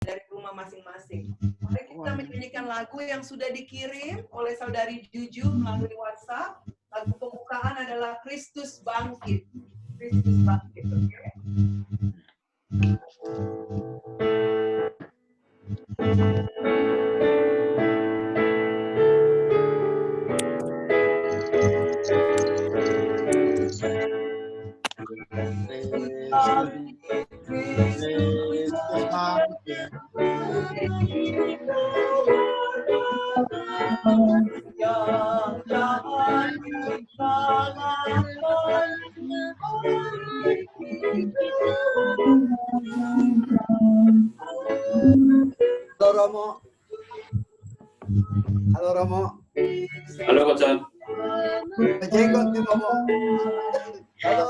dari rumah masing-masing. Mari kita menyanyikan lagu yang sudah dikirim oleh saudari Juju melalui WhatsApp. Lagu pembukaan adalah Kristus Bangkit. Kristus Bangkit, oke? Halo Romo. Halo Romo. Halo Coach John. Jenggot nih Romo. Halo.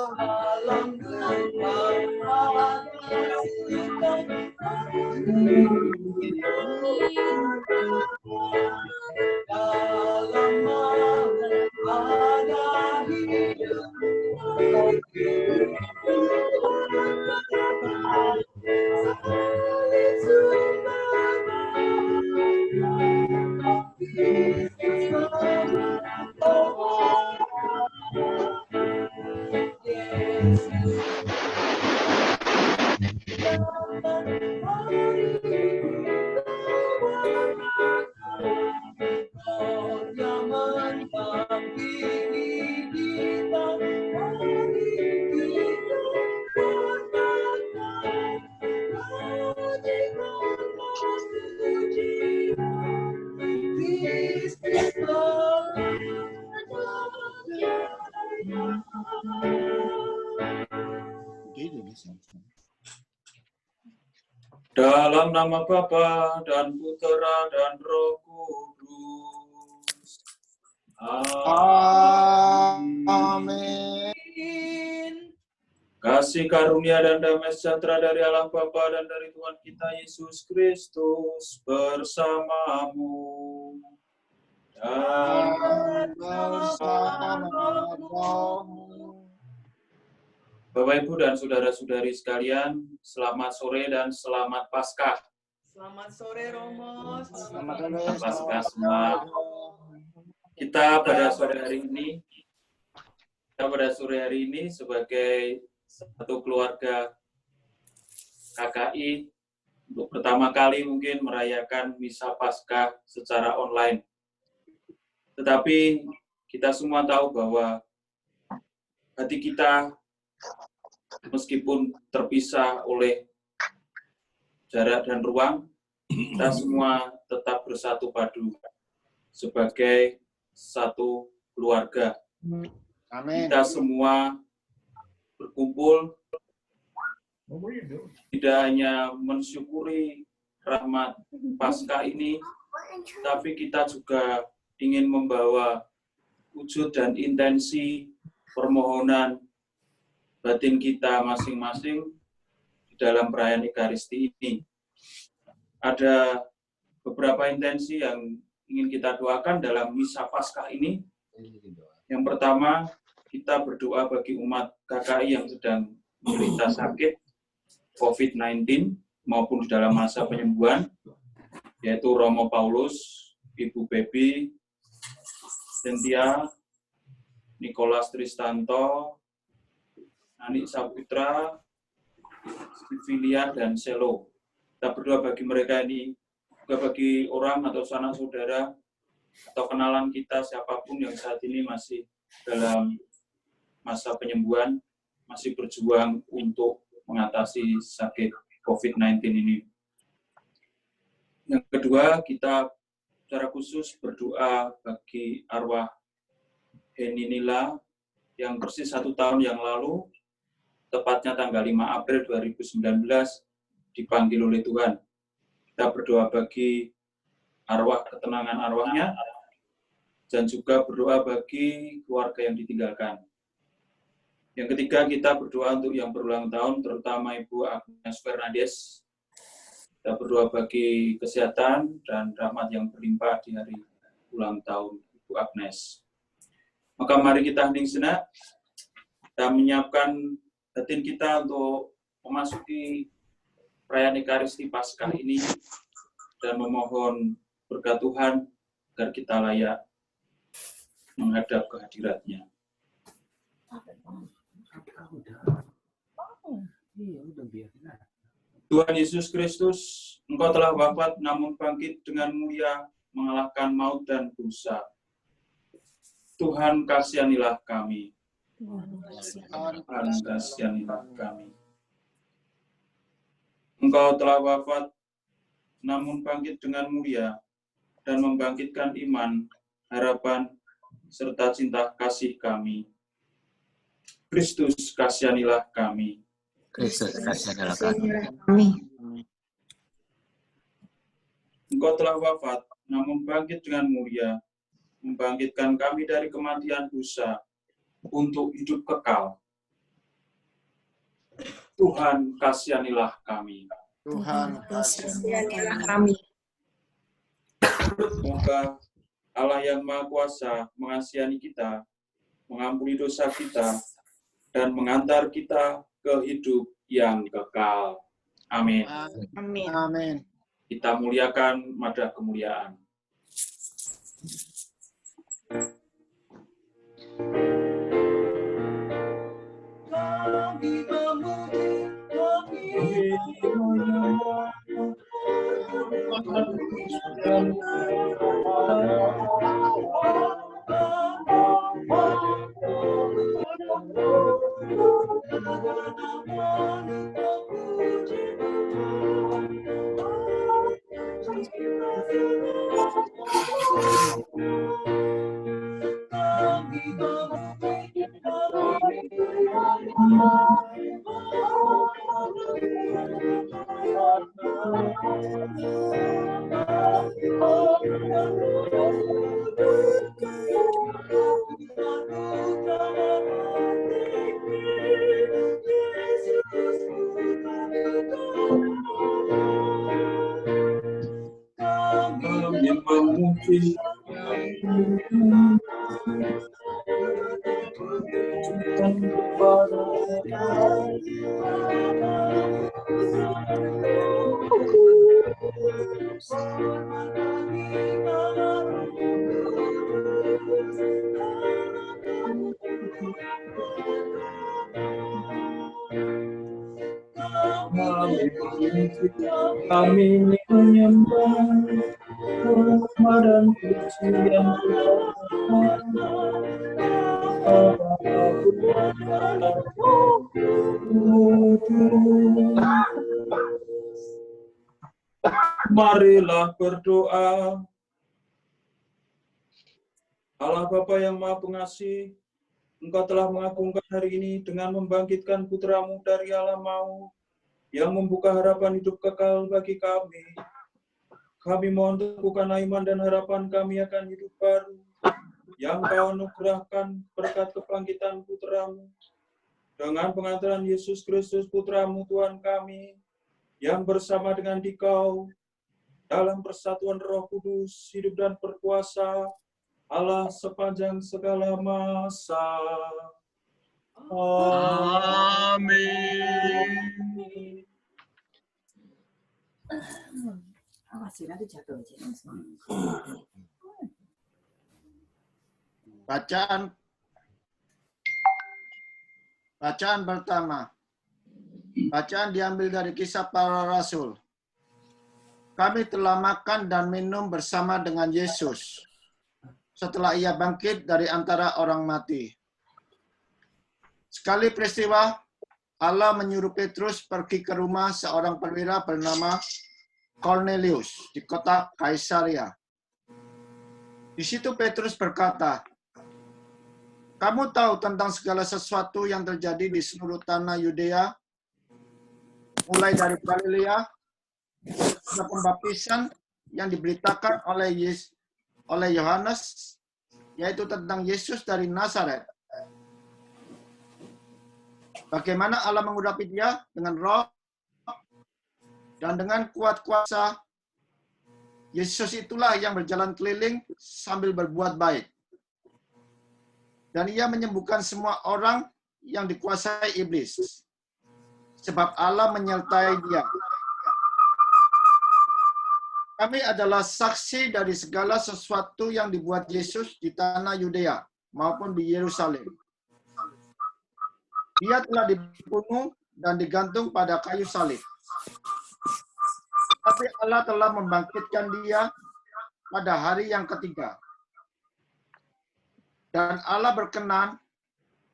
Dalam nama Bapa dan Putera dan Roh Kudus. Amin. Kasih karunia dan damai sejahtera dari Allah Bapa dan dari Tuhan kita Yesus Kristus bersamamu. Dan Bapak, Ibu, dan saudara-saudari sekalian, selamat sore dan selamat Paskah. Selamat sore Romo. Selamat sore. Paskah semua. Kita pada sore hari ini sebagai satu keluarga KKI untuk pertama kali mungkin merayakan Misa Paskah secara online. Tetapi kita semua tahu bahwa hati kita meskipun terpisah oleh jarak dan ruang, kita semua tetap bersatu padu sebagai satu keluarga. Amin. Kita semua berkumpul tidak hanya mensyukuri rahmat Paskah ini, tapi kita juga ingin membawa wujud dan intensi permohonan batin kita masing-masing di dalam perayaan Ekaristi ini. Ada beberapa intensi yang ingin kita doakan dalam Misa Paskah ini. Yang pertama, kita berdoa bagi umat KKI yang sedang menderita sakit COVID-19 maupun di dalam masa penyembuhan, yaitu Romo Paulus, Ibu Bebi, Cynthia, Nicholas Tristanto, Anik Saputra, Sivilia, dan Selo. Kita berdoa bagi mereka ini, juga bagi orang atau sanak saudara atau kenalan kita siapapun yang saat ini masih dalam masa penyembuhan, masih berjuang untuk mengatasi sakit COVID-19 ini. Yang kedua, kita secara khusus berdoa bagi arwah Heni Nila yang persis 1 tahun yang lalu, tepatnya tanggal 5 April 2019, dipanggil oleh Tuhan. Kita berdoa bagi arwah, ketenangan arwahnya, dan juga berdoa bagi keluarga yang ditinggalkan. Yang ketiga, kita berdoa untuk yang berulang tahun, terutama Ibu Agnes Fernandes. Kita berdoa bagi kesehatan dan rahmat yang berlimpah di hari ulang tahun Ibu Agnes. Maka mari kita hening sejenak, kita menyiapkan batin kita untuk memasuki perayaan Ekaristi Paskah ini dan memohon berkat Tuhan agar kita layak menghadap kehadirat-Nya. Tuhan Yesus Kristus, Engkau telah wafat namun bangkit dengan mulia mengalahkan maut dan dosa. Tuhan kasihanilah kami. Tuhan kasihanilah kami. Engkau telah wafat namun bangkit dengan mulia dan membangkitkan iman, harapan, serta cinta kasih kami. Kristus kasihanilah kami. Kristus kasihanilah kami. Engkau telah wafat namun bangkit dengan mulia, membangkitkan kami dari kematian dosa untuk hidup kekal. Tuhan kasihanilah kami. Tuhan Kasihanilah kami. Semoga Allah yang Maha Kuasa mengasihi kita, mengampuni dosa kita, dan mengantar kita ke hidup yang kekal. Amin. Amin. Amin. Kita muliakan madah kemuliaan. Kami memuji, kami kami menyembah hormat dan pujian Marilah berdoa. Allah Bapa yang Maha Pengasih, Engkau telah mengagungkan hari ini dengan membangkitkan putra-Mu dari alam maut, yang membuka harapan hidup kekal bagi kami. Kami mohon teguhkan iman dan harapan kami akan hidup baru, yang Kau anugerahkan berkat kebangkitan putra-Mu. Dengan pengantaran Yesus Kristus putra-Mu Tuhan kami, yang bersama dengan Dikau, dalam persatuan Roh Kudus, hidup dan berkuasa, Allah sepanjang segala masa. Amin. Bacaan pertama. Bacaan diambil dari Kisah Para Rasul. Kami telah makan dan minum bersama dengan Yesus setelah Ia bangkit dari antara orang mati. Sekali peristiwa, Allah menyuruh Petrus pergi ke rumah seorang perwira bernama Cornelius di kota Kaisaria. Di situ Petrus berkata, "Kamu tahu tentang segala sesuatu yang terjadi di seluruh tanah Yudea, mulai dari Galilea, pada pembaptisan yang diberitakan oleh Yohanes, yaitu tentang Yesus dari Nazaret. Bagaimana Allah mengurapi Dia dengan roh dan dengan kuat kuasa. Yesus itulah yang berjalan keliling sambil berbuat baik. Dan Ia menyembuhkan semua orang yang dikuasai iblis. Sebab Allah menyertai Dia. Kami adalah saksi dari segala sesuatu yang dibuat Yesus di tanah Yudea maupun di Yerusalem. Dia telah dibunuh dan digantung pada kayu salib. Tapi Allah telah membangkitkan dia pada hari yang ketiga. Dan Allah berkenan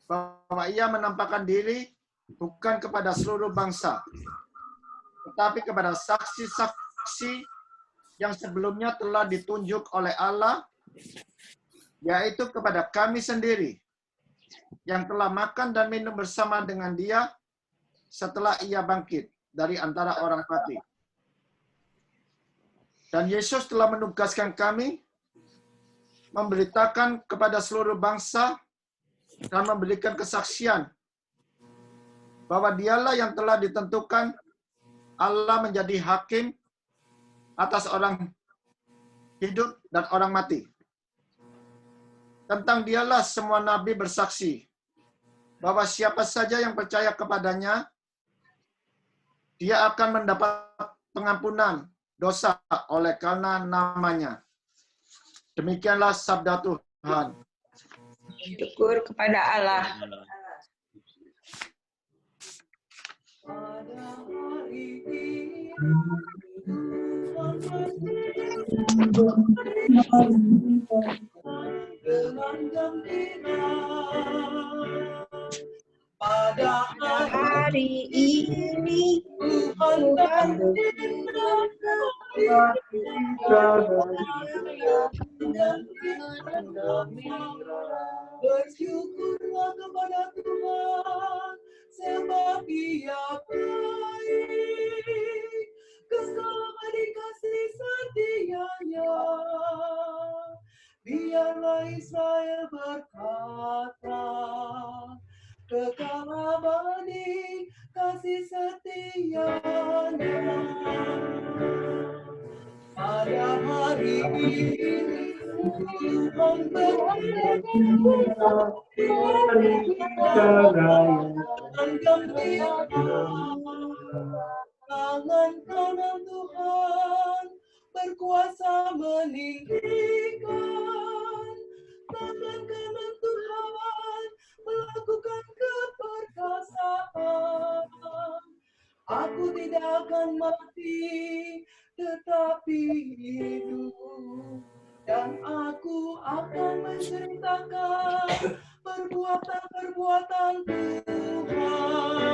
bahwa ia menampakkan diri bukan kepada seluruh bangsa, tetapi kepada saksi-saksi yang sebelumnya telah ditunjuk oleh Allah, yaitu kepada kami sendiri, yang telah makan dan minum bersama dengan dia setelah ia bangkit dari antara orang mati. Dan Yesus telah menugaskan kami memberitakan kepada seluruh bangsa dan memberikan kesaksian bahwa dialah yang telah ditentukan Allah menjadi hakim atas orang hidup dan orang mati. Tentang dialah semua nabi bersaksi bahwa siapa saja yang percaya kepadanya, dia akan mendapat pengampunan dosa oleh karena namanya. Demikianlah sabda Tuhan. Syukur kepada Allah. Pada hari ini dengan gembira. Pada Hari ini Tuhan bersyukurlah kepada Tuhan sebab Ia baik, kekal dikasih setianya. Biarlah Israel berkata, kekal abadi kasih setianya. Pada hari ini Tuhan berkata dan gembira. Tangan kanan Tuhan berkuasa meninggikan. Tangan kanan Tuhan melakukan keperkasaan. Aku tidak akan mati, tetapi hidup. Dan aku akan menceritakan perbuatan-perbuatan Tuhan.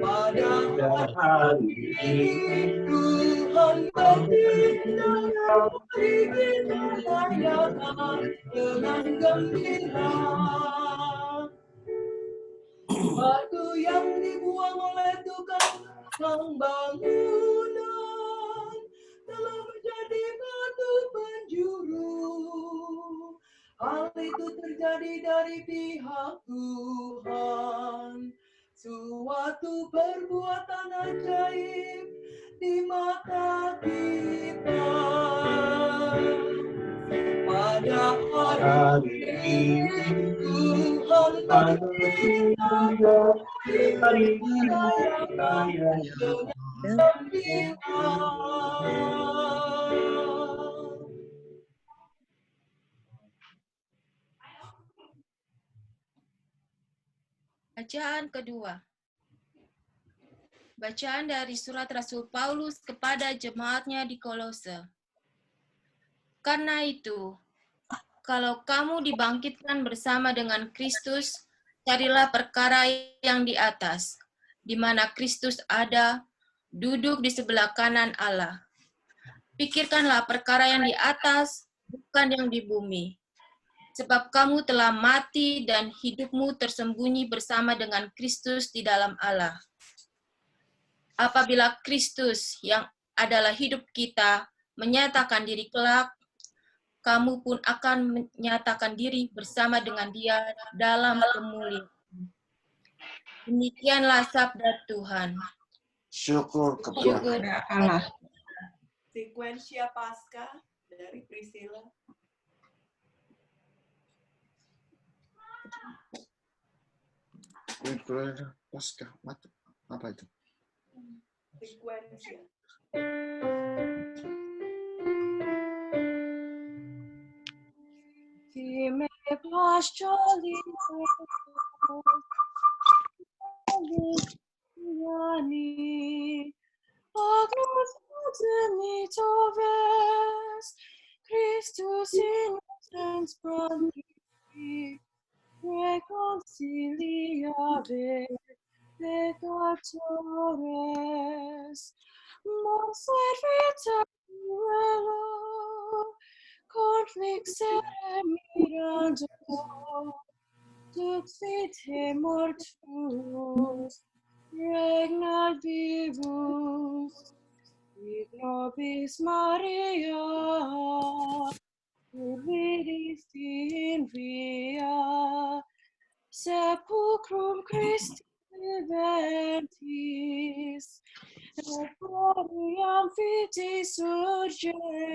Pada hari ini Tuhan bertindak, kita layakan dengan gembira. Batu yang dibuang oleh tukang bangunan telah menjadi batu penjuru. Hal itu terjadi dari pihak Tuhan. Suatu perbuatan ajaib di mata kita. Pada hari ini Tuhan bertindak, Bacaan kedua. Bacaan dari surat Rasul Paulus kepada jemaatnya di Kolose. Karena itu, kalau kamu dibangkitkan bersama dengan Kristus, carilah perkara yang di atas, di mana Kristus ada, duduk di sebelah kanan Allah. Pikirkanlah perkara yang di atas, bukan yang di bumi. Sebab kamu telah mati dan hidupmu tersembunyi bersama dengan Kristus di dalam Allah. Apabila Kristus yang adalah hidup kita menyatakan diri kelak, kamu pun akan menyatakan diri bersama dengan Dia dalam kemuliaan. Demikianlah sabda Tuhan. Syukur kepada Allah. Sekuensia Paskah dari Priscilla. Paskah. Apa itu? Sekuensia. Agnus Ademitoves, Christus innocens brandivi, reconciliare peccatores, mos servita duello, conflixere mirando, Duxite mortus, regna divus, et nobis Maria, Virgis in via, sepulchrum Christi viventis, et gloriam fitis urgentis,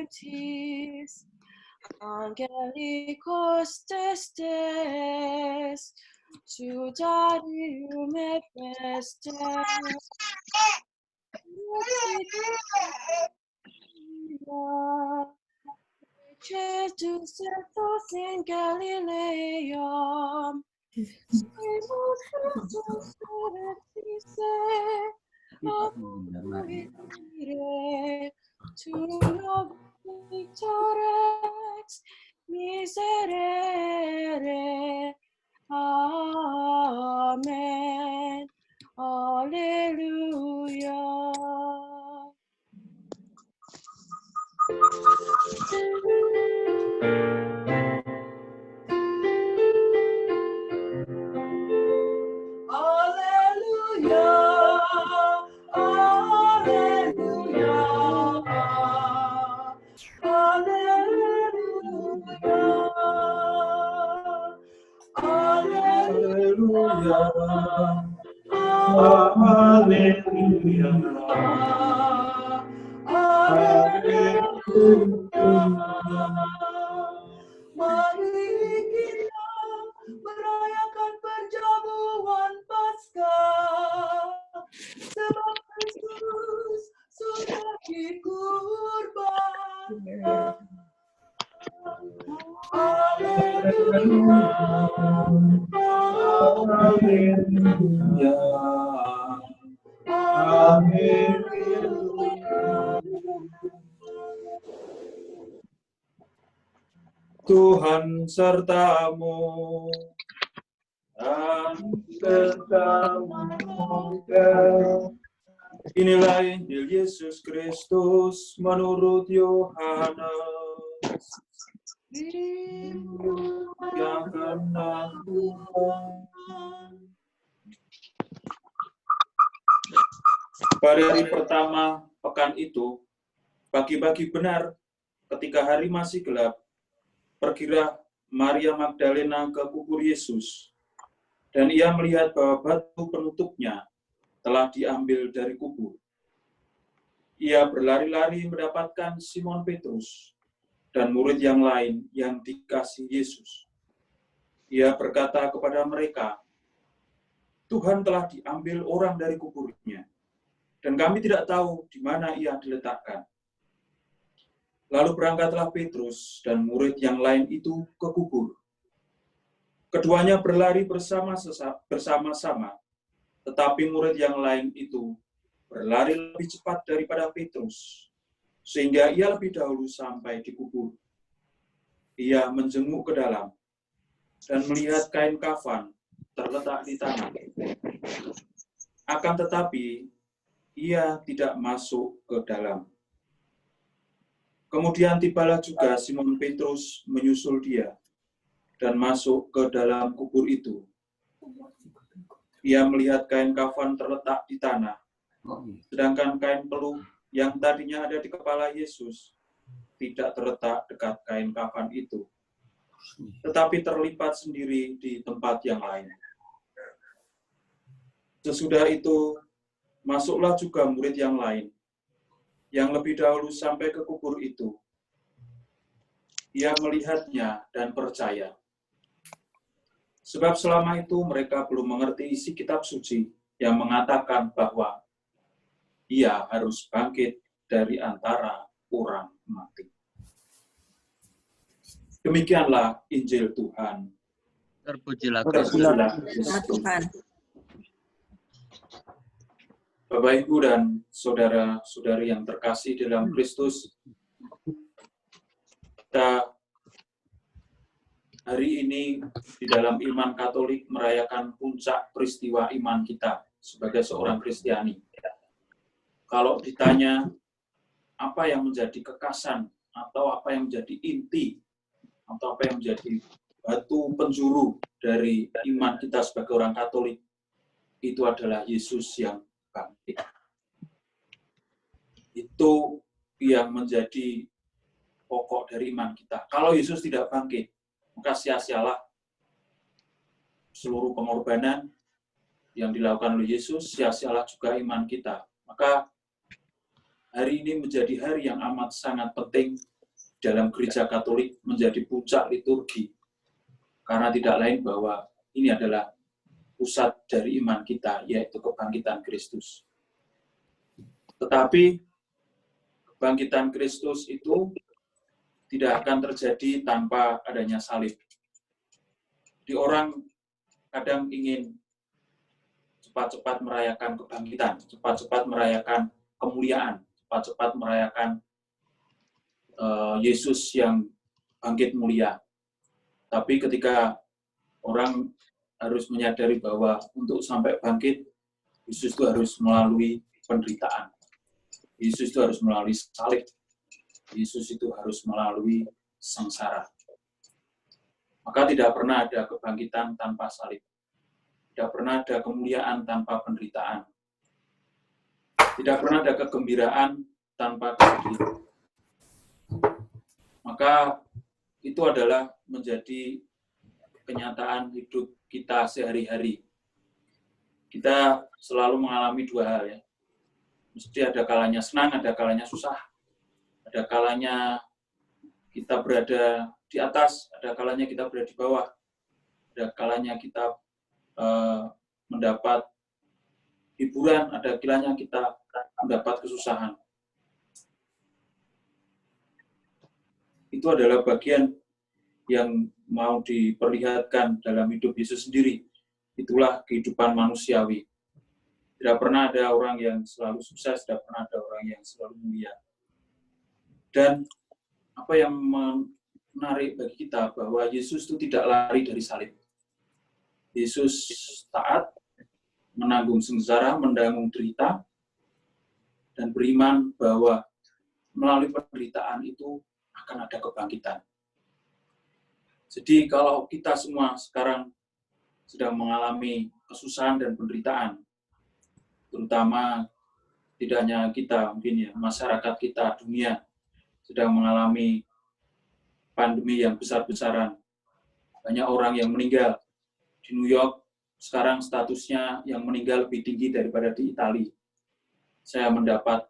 Angelicos testes, Sudarium et vestes, Cetus et os in Galileam, Simus Christus Rectise, Apulire, tu victorex, miserere, Amen. Alleluia. Mari kita merayakan perjamuan Paskah, sebab Kristus sudah dikurbankan. Haleluya. Tuhan sertamu dan sertamu. Inilah Injil Yesus Kristus menurut Yohanes. Dimuliakanlah Tuhan. Pada hari pertama pekan itu, pagi-pagi benar, ketika hari masih gelap, pergilah Maria Magdalena ke kubur Yesus, dan ia melihat bahwa batu penutupnya telah diambil dari kubur. Ia berlari-lari mendapatkan Simon Petrus dan murid yang lain yang dikasihi Yesus. Ia berkata kepada mereka, Tuhan telah diambil orang dari kuburnya, dan kami tidak tahu di mana ia diletakkan. Lalu berangkatlah Petrus dan murid yang lain itu ke kubur. Keduanya berlari bersama-sama, tetapi murid yang lain itu berlari lebih cepat daripada Petrus, sehingga ia lebih dahulu sampai di kubur. Ia menjenguk ke dalam dan melihat kain kafan terletak di tanah. Akan tetapi, ia tidak masuk ke dalam. Kemudian tibalah juga Simon Petrus menyusul dia dan masuk ke dalam kubur itu. Ia melihat kain kafan terletak di tanah, sedangkan kain peluh yang tadinya ada di kepala Yesus tidak terletak dekat kain kafan itu, tetapi terlipat sendiri di tempat yang lain. Sesudah itu, masuklah juga murid yang lain, yang lebih dahulu sampai ke kubur itu. Ia melihatnya dan percaya. Sebab selama itu mereka belum mengerti isi kitab suci yang mengatakan bahwa ia harus bangkit dari antara orang mati. Demikianlah Injil Tuhan. Terpujilah Terpujilah Kristus. Sama Tuhan. Bapak, Ibu, dan saudara-saudari yang terkasih dalam Kristus, kita hari ini di dalam iman Katolik merayakan puncak peristiwa iman kita sebagai seorang Kristiani. Kalau ditanya apa yang menjadi kekasan atau apa yang menjadi inti atau apa yang menjadi batu penjuru dari iman kita sebagai orang Katolik, itu adalah Yesus yang bangkit. Itu yang menjadi pokok dari iman kita. Kalau Yesus tidak bangkit, maka sia-sialah seluruh pengorbanan yang dilakukan oleh Yesus, sia-sialah juga iman kita. Maka hari ini menjadi hari yang amat sangat penting dalam Gereja Katolik, menjadi puncak liturgi. Karena tidak lain bahwa ini adalah pusat dari iman kita, yaitu kebangkitan Kristus. Tetapi kebangkitan Kristus itu tidak akan terjadi tanpa adanya salib. Di orang kadang ingin cepat-cepat merayakan kebangkitan, cepat-cepat merayakan kemuliaan, cepat-cepat merayakan Yesus yang bangkit mulia. Tapi ketika orang harus menyadari bahwa untuk sampai bangkit, Yesus itu harus melalui penderitaan. Yesus itu harus melalui salib. Yesus itu harus melalui sengsara. Maka tidak pernah ada kebangkitan tanpa salib. Tidak pernah ada kemuliaan tanpa penderitaan. Tidak pernah ada kegembiraan tanpa kesedihan. Maka itu adalah menjadi kenyataan hidup kita sehari-hari. Kita selalu mengalami dua hal ya. Mesti ada kalanya senang, ada kalanya susah. Ada kalanya kita berada di atas, ada kalanya kita berada di bawah. Ada kalanya kita mendapat hiburan, ada kalanya kita mendapat kesusahan. Itu adalah bagian yang mau diperlihatkan dalam hidup Yesus sendiri. Itulah kehidupan manusiawi. Tidak pernah ada orang yang selalu sukses, tidak pernah ada orang yang selalu mulia. Dan apa yang menarik bagi kita bahwa Yesus itu tidak lari dari salib. Yesus taat, menanggung sengsara, menanggung derita, dan beriman bahwa melalui penderitaan itu akan ada kebangkitan. Jadi kalau kita semua sekarang sedang mengalami kesusahan dan penderitaan, terutama tidak hanya kita, mungkin ya, masyarakat kita, dunia, sedang mengalami pandemi yang besar-besaran. Banyak orang yang meninggal. Di New York, sekarang statusnya yang meninggal lebih tinggi daripada di Italia. Saya mendapat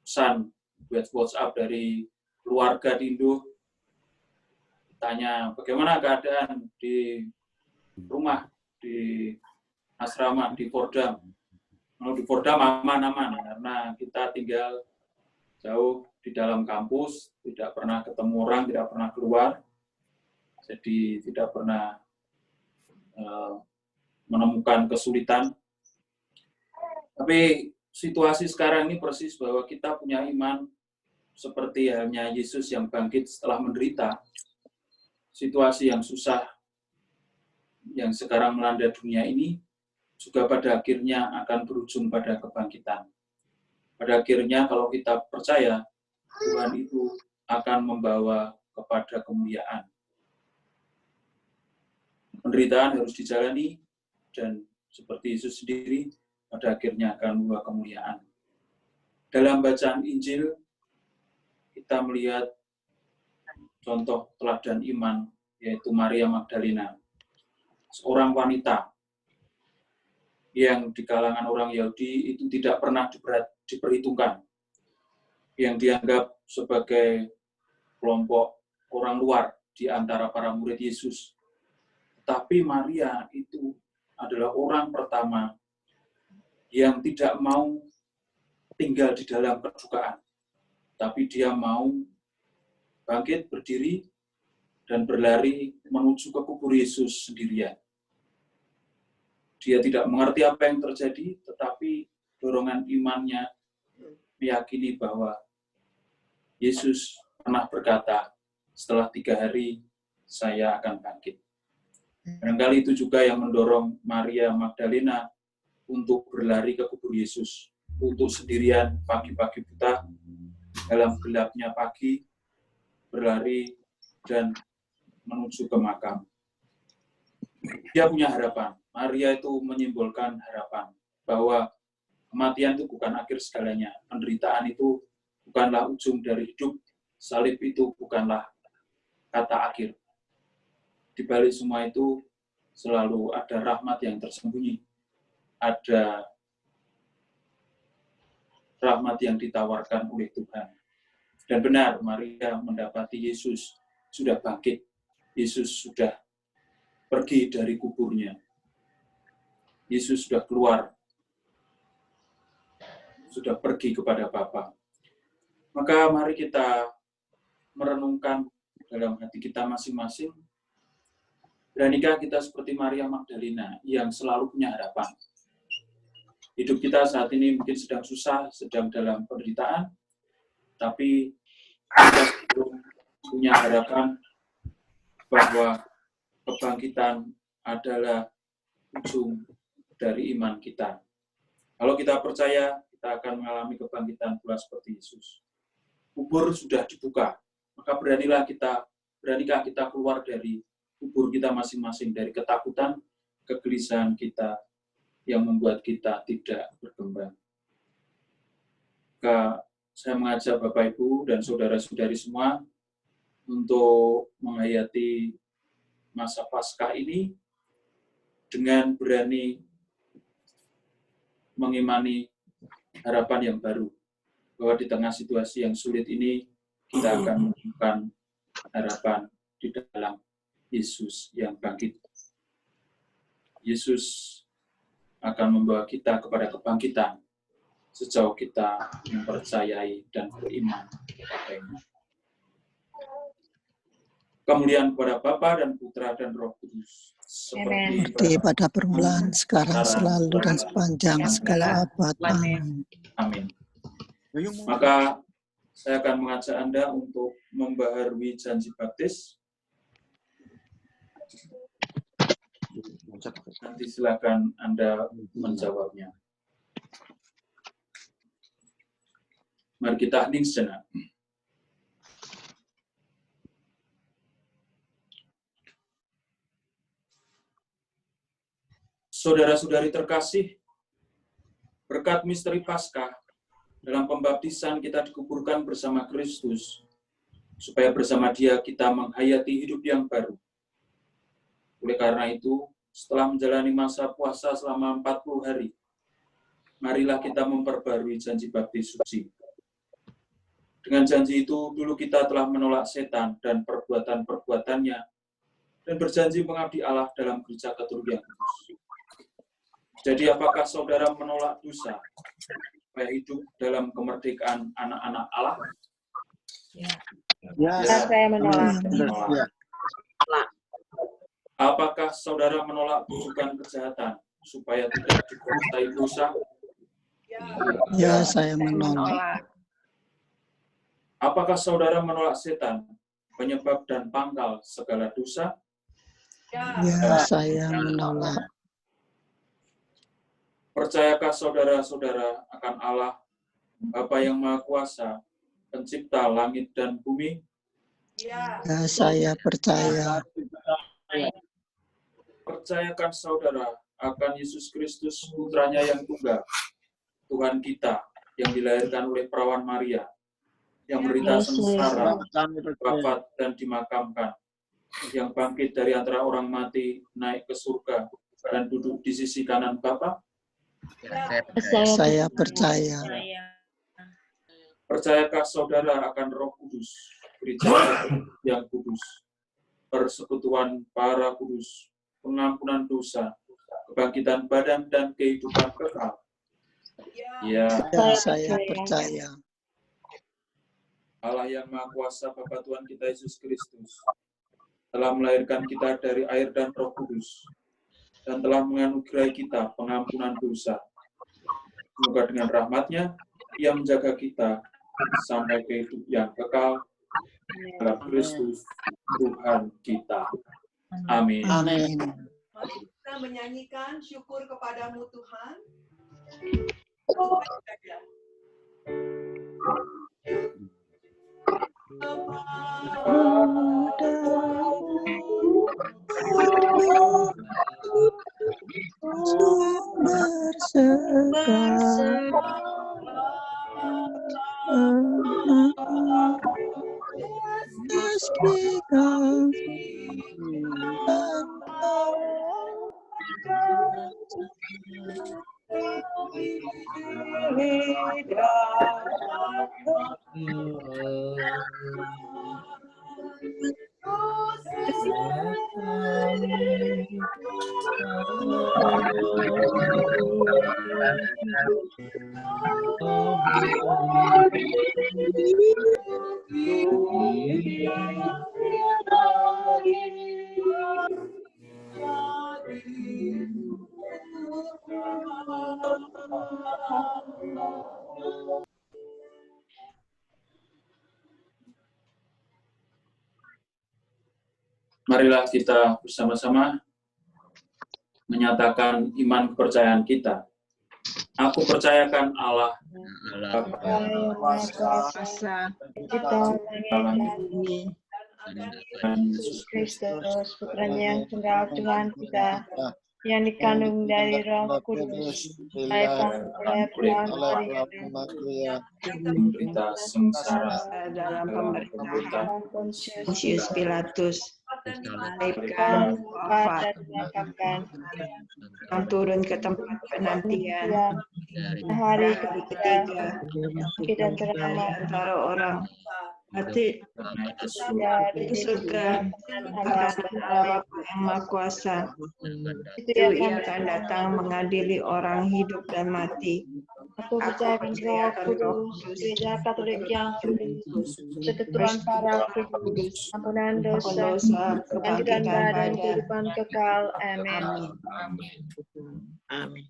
pesan WhatsApp dari keluarga di Indo, tanya bagaimana keadaan di rumah, di asrama, di Fordham. Kalau di Fordham aman-aman, karena kita tinggal jauh di dalam kampus, tidak pernah ketemu orang, tidak pernah keluar, jadi tidak pernah menemukan kesulitan. Tapi situasi sekarang ini persis bahwa kita punya iman seperti halnya Yesus yang bangkit setelah menderita. Situasi yang susah yang sekarang melanda dunia ini juga pada akhirnya akan berujung pada kebangkitan. Pada akhirnya kalau kita percaya, Tuhan itu akan membawa kepada kemuliaan. Penderitaan harus dijalani, dan seperti Yesus sendiri, pada akhirnya akan membawa kemuliaan. Dalam bacaan Injil, kita melihat contoh teladan iman, yaitu Maria Magdalena, seorang wanita yang di kalangan orang Yahudi itu tidak pernah diperhitungkan, yang dianggap sebagai kelompok orang luar di antara para murid Yesus. Tapi Maria itu adalah orang pertama yang tidak mau tinggal di dalam kedukaan, tapi dia mau bangkit, berdiri, dan berlari menuju ke kubur Yesus sendirian. Dia tidak mengerti apa yang terjadi, tetapi dorongan imannya meyakini bahwa Yesus pernah berkata, setelah 3 hari saya akan bangkit. Barangkali itu juga yang mendorong Maria Magdalena untuk berlari ke kubur Yesus, untuk sendirian pagi-pagi buta, dalam gelapnya pagi, berlari dan menuju ke makam. Dia punya harapan. Maria itu menyimbolkan harapan bahwa kematian itu bukan akhir segalanya. Penderitaan itu bukanlah ujung dari hidup. Salib itu bukanlah kata akhir. Di balik semua itu selalu ada rahmat yang tersembunyi. Ada rahmat yang ditawarkan oleh Tuhan. Dan benar, Maria mendapati Yesus sudah bangkit. Yesus sudah pergi dari kuburnya. Yesus sudah keluar. Sudah pergi kepada Bapa. Maka mari kita merenungkan dalam hati kita masing-masing. Beranikah kita seperti Maria Magdalena yang selalu punya harapan? Hidup kita saat ini mungkin sedang susah, sedang dalam penderitaan, tapi kita punya harapan bahwa kebangkitan adalah ujung dari iman kita. Kalau kita percaya, kita akan mengalami kebangkitan pula seperti Yesus. Kubur sudah dibuka, maka beranilah beranikah kita keluar dari kubur kita masing-masing, dari ketakutan, kegelisahan kita yang membuat kita tidak berkembang. Maka saya mengajak Bapak Ibu dan saudara-saudari semua untuk menghayati masa Paskah ini dengan berani mengimani harapan yang baru. Bahwa di tengah situasi yang sulit ini, kita akan menemukan harapan di dalam Yesus yang bangkit. Yesus akan membawa kita kepada kebangkitan sejauh kita mempercayai dan beriman kepadanya. Kemuliaan kepada Bapa dan Putra dan Roh Kudus, seperti pada permulaan, sekarang, selalu, dan sepanjang segala abad. Amin. Amin. Maka saya akan mengajak Anda untuk membaharui janji baptis. Nanti silakan Anda menjawabnya. Mari kita hening sejenak. Saudara-saudari terkasih, berkat misteri Paskah, dalam pembaptisan kita dikuburkan bersama Kristus, supaya bersama Dia kita menghayati hidup yang baru. Oleh karena itu, setelah menjalani masa puasa selama 40 hari, marilah kita memperbarui janji baptis suci. Dengan janji itu, dulu kita telah menolak setan dan perbuatan-perbuatannya, dan berjanji mengabdi Allah dalam gereja Katolik yang kudus. Jadi apakah saudara menolak dosa, supaya hidup dalam kemerdekaan anak-anak Allah? Ya. Saya menolak. Ya. Apakah saudara menolak bujukan kejahatan, supaya tidak dikuasai dosa? Ya, saya menolak. Apakah saudara menolak setan, penyebab dan pangkal segala dosa? Ya, saya menolak. Percayakah saudara-saudara akan Allah, Bapa yang Maha Kuasa, pencipta langit dan bumi? Ya, saya percaya. Percayakan saudara akan Yesus Kristus, putranya yang tunggal, Tuhan kita, yang dilahirkan oleh perawan Maria, yang menderita sengsara, wafat dan dimakamkan, yang bangkit dari antara orang mati, naik ke surga, dan duduk di sisi kanan Bapa? Saya percaya. Percayakah saudara akan Roh Kudus, gereja yang kudus, persekutuan para kudus, pengampunan dosa, kebangkitan badan dan kehidupan kekal? Ya. Ya, saya percaya. Allah yang Maha Kuasa, Bapa Tuhan kita Yesus Kristus, telah melahirkan kita dari air dan Roh Kudus, dan telah menganugerahi kita pengampunan dosa. Semoga dengan rahmat-Nya, Ia menjaga kita sampai ke hidup yang kekal dalam Kristus Tuhan kita. Amin. Amin. Mari kita menyanyikan syukur kepadamu Tuhan. Marilah kita bersama-sama menyatakan iman kepercayaan kita. Aku percayakan Allah, Bapa Kuasa kita langit bumi dan Yesus Kristus, putranya yang tunggal Tuhan kita, yang dikandung dari Roh Kudus, dilahirkan oleh Maria, menderita sengsara dalam pemerintahan pemerintahan Pontius Pilatus, dilahirkan, wafat, dan dimakamkan, dan turun ke tempat penantian. Hari ketiga, kita terlama antara orang mati dari surga atas Allah yang Maha Kuasa. Itu Ia akan datang mengadili orang hidup dan mati. Aku percayakan Roh Kudus, Gereja Katolik yang kudus, persekutuan para kudus, ampunan dosa, kebangkitan badan, kehidupan kekal. Amin. Amin.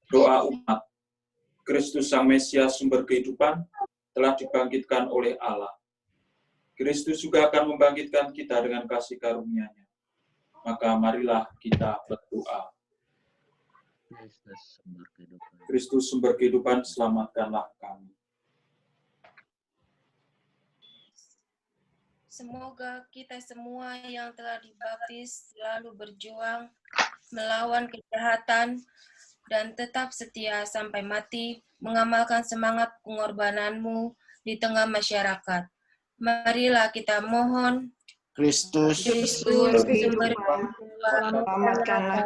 Doa umat. Kristus Sang Mesias sumber kehidupan telah dibangkitkan oleh Allah. Kristus juga akan membangkitkan kita dengan kasih karunia-Nya. Maka marilah kita berdoa. Kristus sumber kehidupan, selamatkanlah kami. Semoga kita semua yang telah dibaptis selalu berjuang melawan kejahatan dan tetap setia sampai mati, mengamalkan semangat pengorbananmu di tengah masyarakat. Marilah kita mohon, Kristus Kristus sumber kehidupan, Selamatkanlah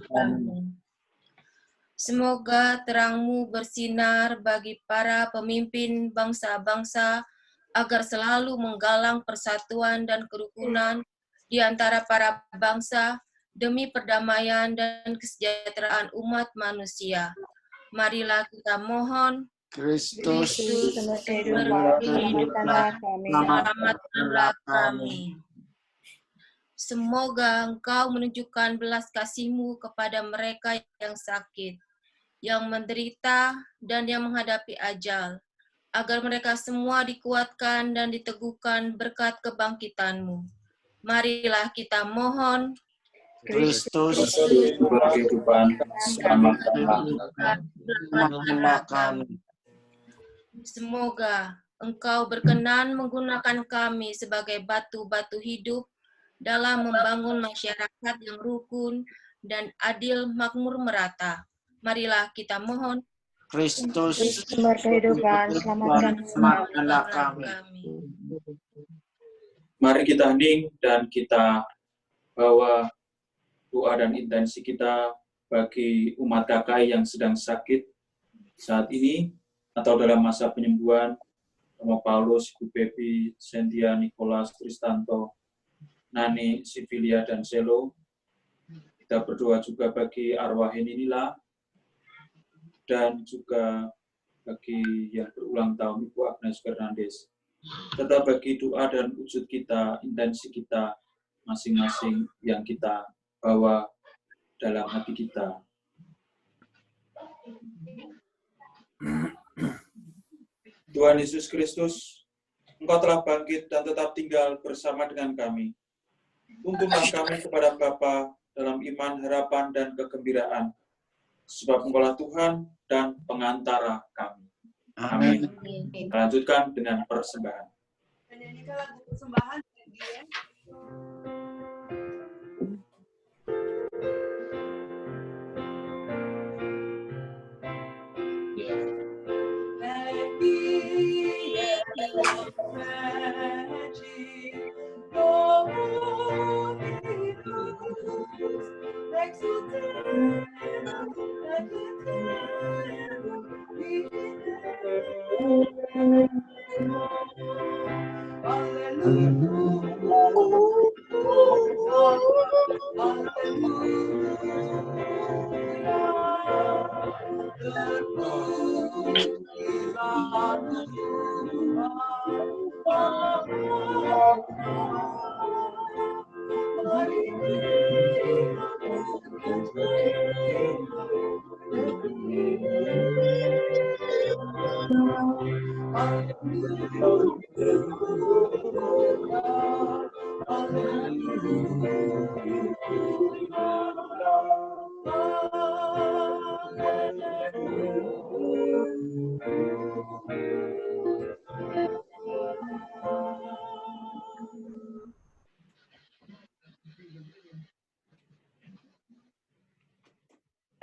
kami. semoga terang-Mu bersinar bagi para pemimpin bangsa-bangsa, agar selalu menggalang persatuan dan kerukunan di antara para bangsa, demi perdamaian dan kesejahteraan umat manusia. Marilah kita mohon, Kristus Sumber kehidupan, selamatkanlah selamatkanlah kami. Semoga Engkau menunjukkan belas kasih-Mu kepada mereka yang sakit, yang menderita, dan yang menghadapi ajal, agar mereka semua dikuatkan dan diteguhkan berkat kebangkitan-Mu. Marilah kita mohon, Kristus Sumber kehidupan, selamatkanlah kami. semoga Engkau berkenan menggunakan kami sebagai batu-batu hidup dalam membangun masyarakat yang rukun dan adil, makmur, merata. Marilah kita mohon, Kristus sumber kehidupan, selamatkanlah kami. Mari kita hening dan kita bawa doa dan intensi kita bagi umat KKI yang sedang sakit saat ini atau dalam masa penyembuhan. Romo Paulus, Ibu Pepi, Sentia, Nikolas, Tristanto, Nani, Sivilia, dan Selo. Kita berdoa juga bagi arwah Heninila dan juga bagi yang berulang tahun Ibu Agnes Fernandes. serta bagi doa dan wujud kita, intensi kita masing-masing yang kita bawa dalam hati kita. Tuhan Yesus Kristus, Engkau telah bangkit dan tetap tinggal bersama dengan kami. Tuntunlah kami kepada Bapa dalam iman, harapan, dan kegembiraan. Sebab Engkaulah Tuhan dan pengantara kami. Amin. Lanjutkan dengan persembahan. Menyanyikan lagu persembahan.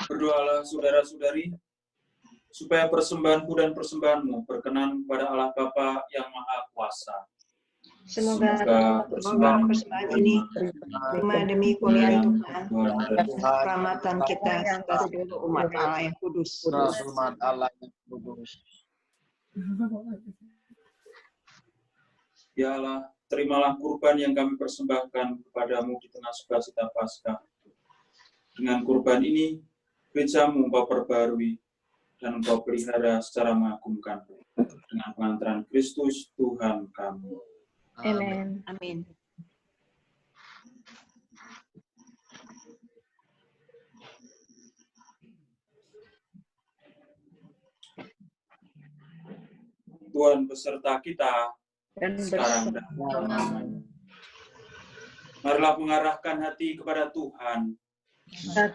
Berdoalah saudara-saudari, supaya persembahanku dan persembahanmu berkenan pada Allah Bapa yang Maha Kuasa. Semoga persembahan ini terima demi kuliah Tuhan, keselamatan kita serta seluruh umat Allah yang kudus. Umat Allah yang kudus. Ya Allah, terimalah kurban yang kami persembahkan kepadamu di tengah sukacita Paskah. Dengan kurban ini, gereja-Mu Engkau perbarui dan Engkau pelihara secara mengagumkan dengan pengantaran Kristus Tuhan kami. Amin. Amin. Tuhan beserta kita Dan sekarang dan selamanya. Marilah mengarahkan hati kepada Tuhan.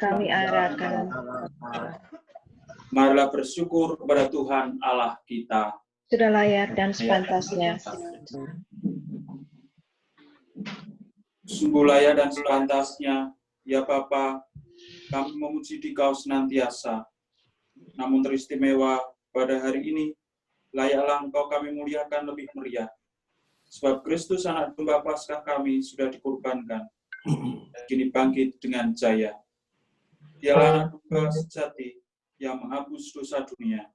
kami arahkan. Marilah bersyukur kepada Tuhan Allah kita. Sudah layak dan sepantasnya. Sungguh layak dan sepantasnya, ya Bapa, kami memuji Dikau senantiasa. Namun teristimewa pada hari ini, layaklah Engkau kami muliakan lebih meriah. Sebab Kristus anak domba Paskah kami sudah dikorbankan, kini bangkit dengan jaya. Dialah anak domba sejati yang menghapus dosa dunia.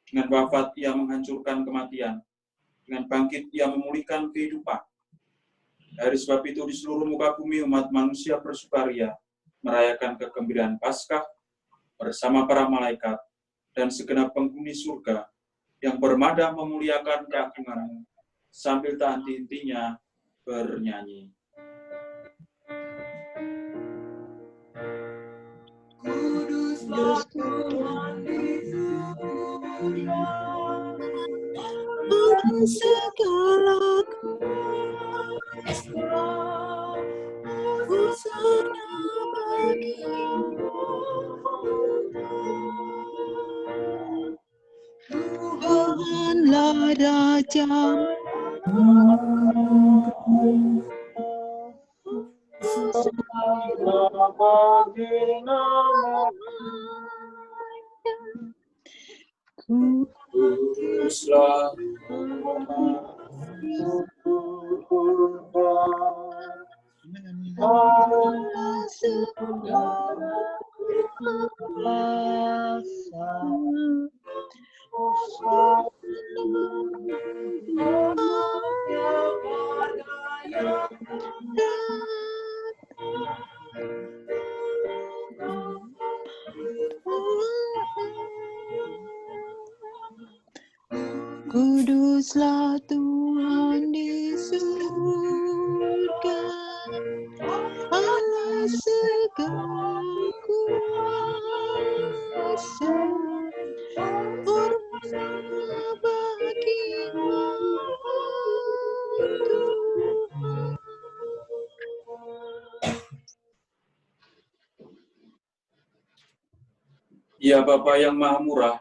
Dengan wafat ia menghancurkan kematian, dengan bangkit ia memulihkan kehidupan. Dari sebab itu di seluruh muka bumi umat manusia bersukaria, merayakan kegembiraan Paskah bersama para malaikat dan segenap penghuni surga yang bermadah memuliakan keagungan-Mu sambil tak henti-hentinya bernyanyi. Kuduslah Tuhan di surga, segala Hosana bagimu, Tuhanlah Raja. Kuduslah Kuduslah Tuhan di surga, Allah segala kuasa, hormat bagimu Tuhan. Ya Bapa yang Maha Murah,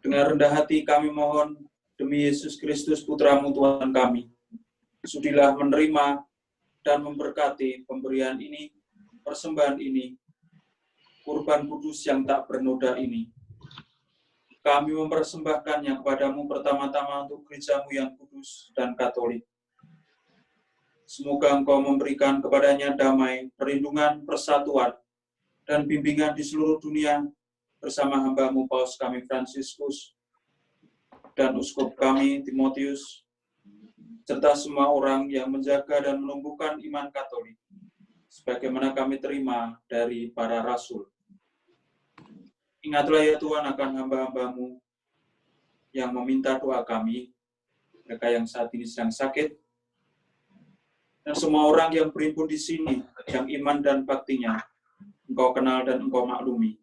dengan rendah hati kami mohon demi Yesus Kristus Putra-Mu Tuhan kami, sudilah menerima dan memberkati pemberian ini, persembahan ini, kurban kudus yang tak bernoda ini. Kami mempersembahkannya kepadamu pertama-tama untuk gereja-Mu yang kudus dan katolik. Semoga Engkau memberikan kepadanya damai, perlindungan, persatuan, dan bimbingan di seluruh dunia bersama hamba-Mu Paus kami Fransiskus dan Uskup kami Timotius, serta semua orang yang menjaga dan menumbuhkan iman Katolik, sebagaimana kami terima dari para rasul. Ingatlah ya Tuhan akan hamba-hamba-Mu yang meminta doa kami, mereka yang saat ini sedang sakit, dan semua orang yang berhimpun di sini, yang iman dan baktinya Engkau kenal dan Engkau maklumi.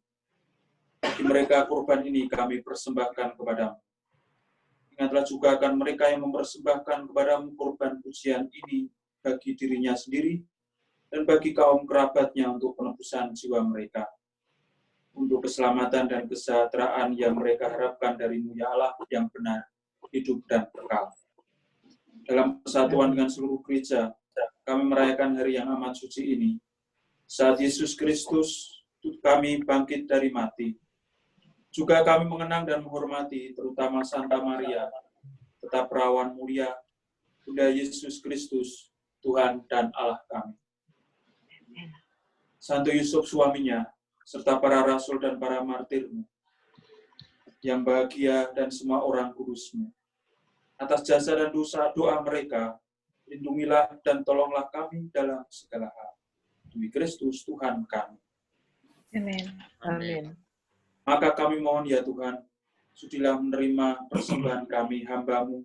Bagi mereka kurban ini kami persembahkan kepadamu. Ingatlah juga akan mereka yang mempersembahkan kepadamu kurban pujian ini bagi dirinya sendiri dan bagi kaum kerabatnya untuk penebusan jiwa mereka, untuk keselamatan dan kesejahteraan yang mereka harapkan dari-Mu ya Allah yang benar, hidup dan kekal. Dalam persatuan dengan seluruh gereja, kami merayakan hari yang amat suci ini, saat Yesus Kristus kami bangkit dari mati. Juga kami mengenang dan menghormati terutama Santa Maria, tetap perawan mulia, Bunda Yesus Kristus, Tuhan dan Allah kami. Santo Yusuf suaminya, serta para rasul dan para martir-Mu, yang bahagia dan semua orang kudus-Mu. Atas jasa dan doa mereka, lindungilah dan tolonglah kami dalam segala hal. Demi Kristus Tuhan kami. Amin. Amin. Maka kami mohon ya Tuhan, sudilah menerima persembahan kami hamba-Mu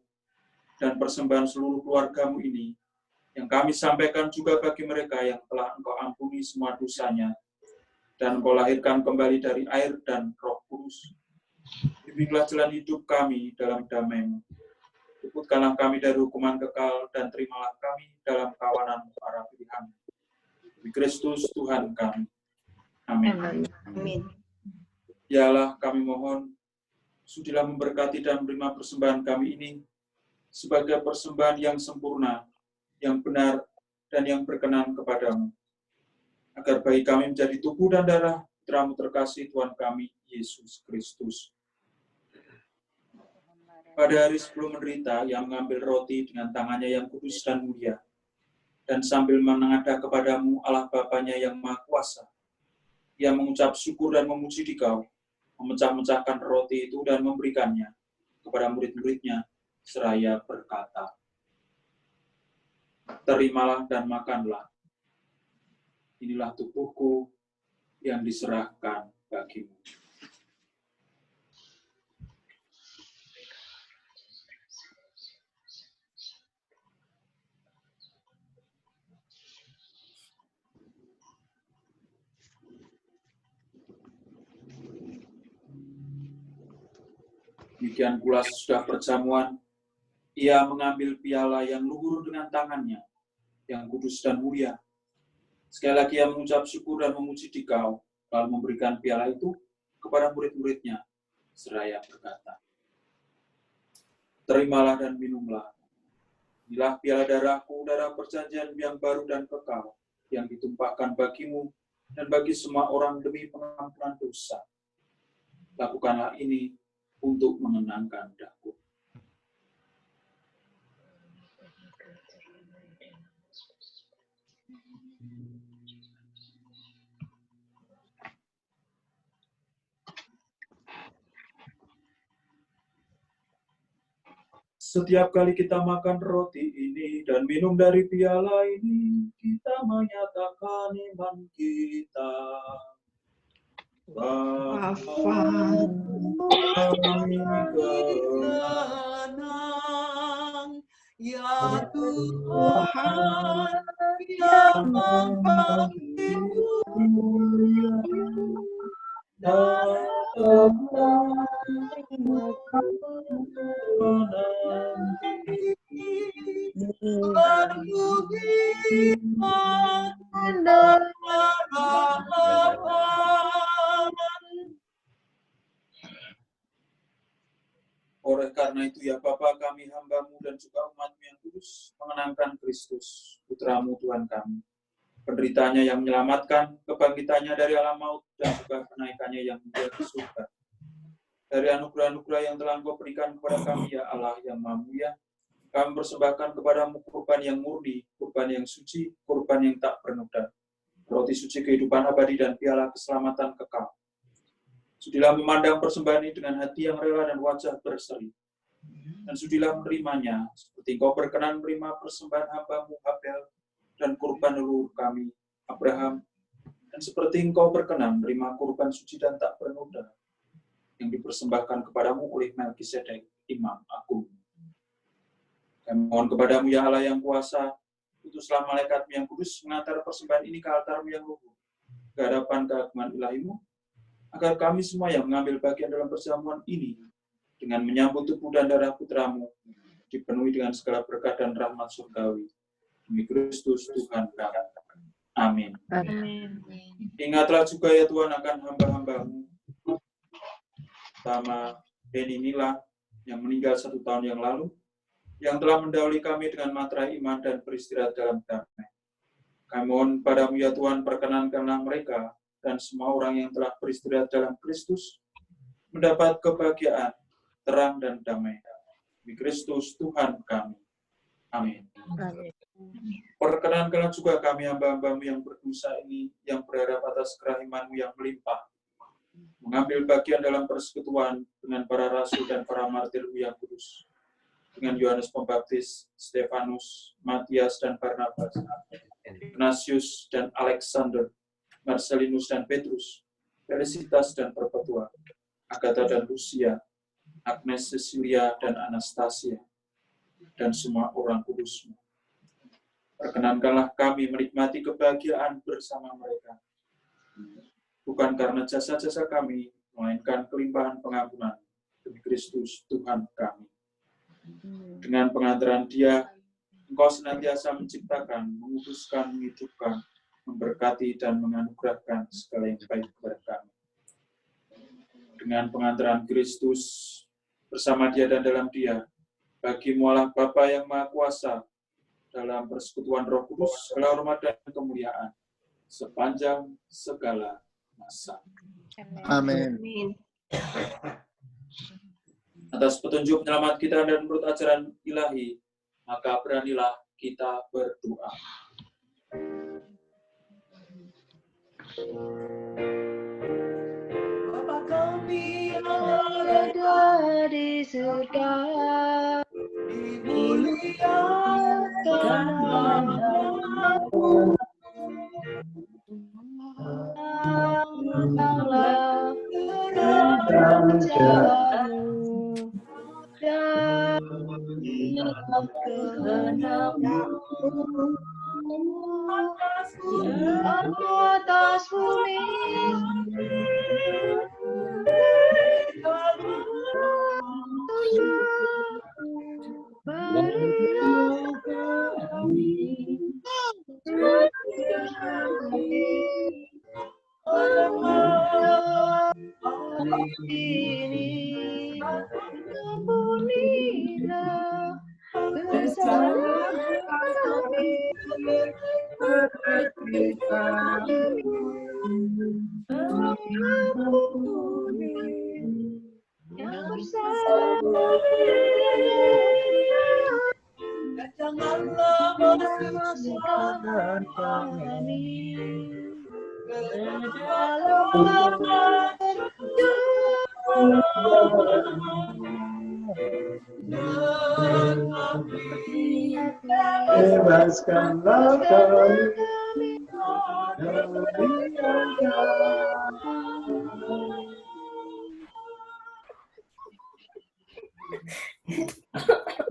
dan persembahan seluruh keluarga-Mu ini, yang kami sampaikan juga bagi mereka yang telah Engkau ampuni semua dosanya, dan Engkau lahirkan kembali dari air dan Roh Kudus. Bimbinglah jalan hidup kami dalam damai-Mu. Luputkanlah kami dari hukuman kekal, dan terimalah kami dalam kawanan para pilihan. Demi Kristus Tuhan kami. Amin. Amin. Ya Allah, kami mohon, sudilah memberkati dan menerima persembahan kami ini sebagai persembahan yang sempurna, yang benar, dan yang berkenan kepadamu. Agar bagi kami menjadi tubuh dan darah Putra-Mu terkasih Tuhan kami, Yesus Kristus. Pada hari sebelum menderita, Ia mengambil roti dengan tangannya yang kudus dan mulia, dan sambil menengadah kepadamu Allah Bapanya yang Maha Kuasa, Ia mengucap syukur dan memuji Dikau, memecah-mecahkan roti itu dan memberikannya kepada murid-muridnya, seraya berkata, "Terimalah dan makanlah. Inilah tubuhku yang diserahkan bagimu." Demikian pula sesudah perjamuan, Ia mengambil piala yang luhur dengan tangannya, yang kudus dan mulia. Sekali lagi Ia mengucap syukur dan memuji Dikau, lalu memberikan piala itu kepada murid-muridnya, seraya berkata, "Terimalah dan minumlah. Inilah piala darahku, darah perjanjian yang baru dan kekal, yang ditumpahkan bagimu dan bagi semua orang demi pengampunan dosa. Lakukanlah ini untuk menenangkan daku." Setiap kali kita makan roti ini dan minum dari piala ini, kita menyatakan iman kita. Bapa kami Tuhan yang memanggilmu Oleh karena itu ya Bapa, kami hamba-Mu dan juga umat-Mu yang kudus mengenangkan Kristus, Putra-Mu Tuhan kami. Penderitaannya yang menyelamatkan, kebangkitannya dari alam maut, dan juga kenaikannya yang menjadi surga. Dari anugerah-anugerah yang telah Engkau berikan kepada kami, ya Allah yang Maha Mulia, kami persembahkan kepadamu kurban yang murni, kurban yang suci, kurban yang tak bernoda, roti suci kehidupan abadi dan piala keselamatan kekal. Sudilah memandang persembahan ini dengan hati yang rela dan wajah berseri. Dan sudilah menerimanya, seperti Engkau berkenan menerima persembahan hamba-Mu Habel dan kurban leluhur kami, Abraham, dan seperti Engkau berkenan menerima kurban suci dan tak bernoda yang dipersembahkan kepadamu oleh Melkisedek, Imam Agung. Kami mohon kepadamu, ya Allah yang kuasa, utuslah malaikat-Mu yang kudus mengantar persembahan ini ke altar-Mu yang luhur, ke hadapan keagungan ilahi-Mu, agar kami semua yang mengambil bagian dalam perjamuan ini, dengan menyambut tubuh dan darah Putra-Mu, dipenuhi dengan segala berkat dan rahmat surgawi. Demi Kristus Tuhan kami. Amin. Amin. Ingatlah juga ya Tuhan akan hamba-hamba-Mu, pertama Beni Mila yang meninggal 1 tahun yang lalu, yang telah mendahului kami dengan materai iman dan beristirahat dalam damai. Kami mohon padamu ya Tuhan, perkenankanlah mereka dan semua orang yang telah beristirahat dalam Kristus mendapat kebahagiaan, terang dan damai. Demi Kristus Tuhan kami. Amin. Perkenankanlah juga kami hamba-hamba-Mu yang berdosa ini, yang berharap atas kerahiman-Mu yang melimpah, mengambil bagian dalam persekutuan dengan para rasul dan para martir-Mu yang kudus, dengan Yohanes Pembaptis, Stefanus, Matias dan Barnabas, Ignatius dan Alexander, Marcelinus dan Petrus, Felicitas dan Perpetua, Agatha dan Lucia, Agnes, Cecilia dan Anastasia, dan semua orang kudus-Mu. Perkenankanlah kami menikmati kebahagiaan bersama mereka, bukan karena jasa-jasa kami, melainkan kelimpahan pengampunan demi Kristus Tuhan kami. Dengan pengantaran Dia, Engkau senantiasa menciptakan, menguduskan, menghidupkan, memberkati dan menganugerahkan segala yang baik kepada kami. Dengan pengantaran Kristus, bersama Dia dan dalam Dia, bagi-Mu Allah Bapa yang Maha Kuasa, dalam persekutuan Roh Kudus, segala hormat dan kemuliaan, sepanjang segala masa. Amin. Atas petunjuk penyelamat kita dan menurut ajaran ilahi, maka beranilah kita berdoa. Bapa kami yang Ada di surga, dimuliakan namamu, datanglah kerajaanmu, dan kehendakmu atas bumi berilah kami ini, ampunilah kesalahan kami, ampuni yang bersalah, dan janganlah masukkan kami ke dalam Bebaskanlah kami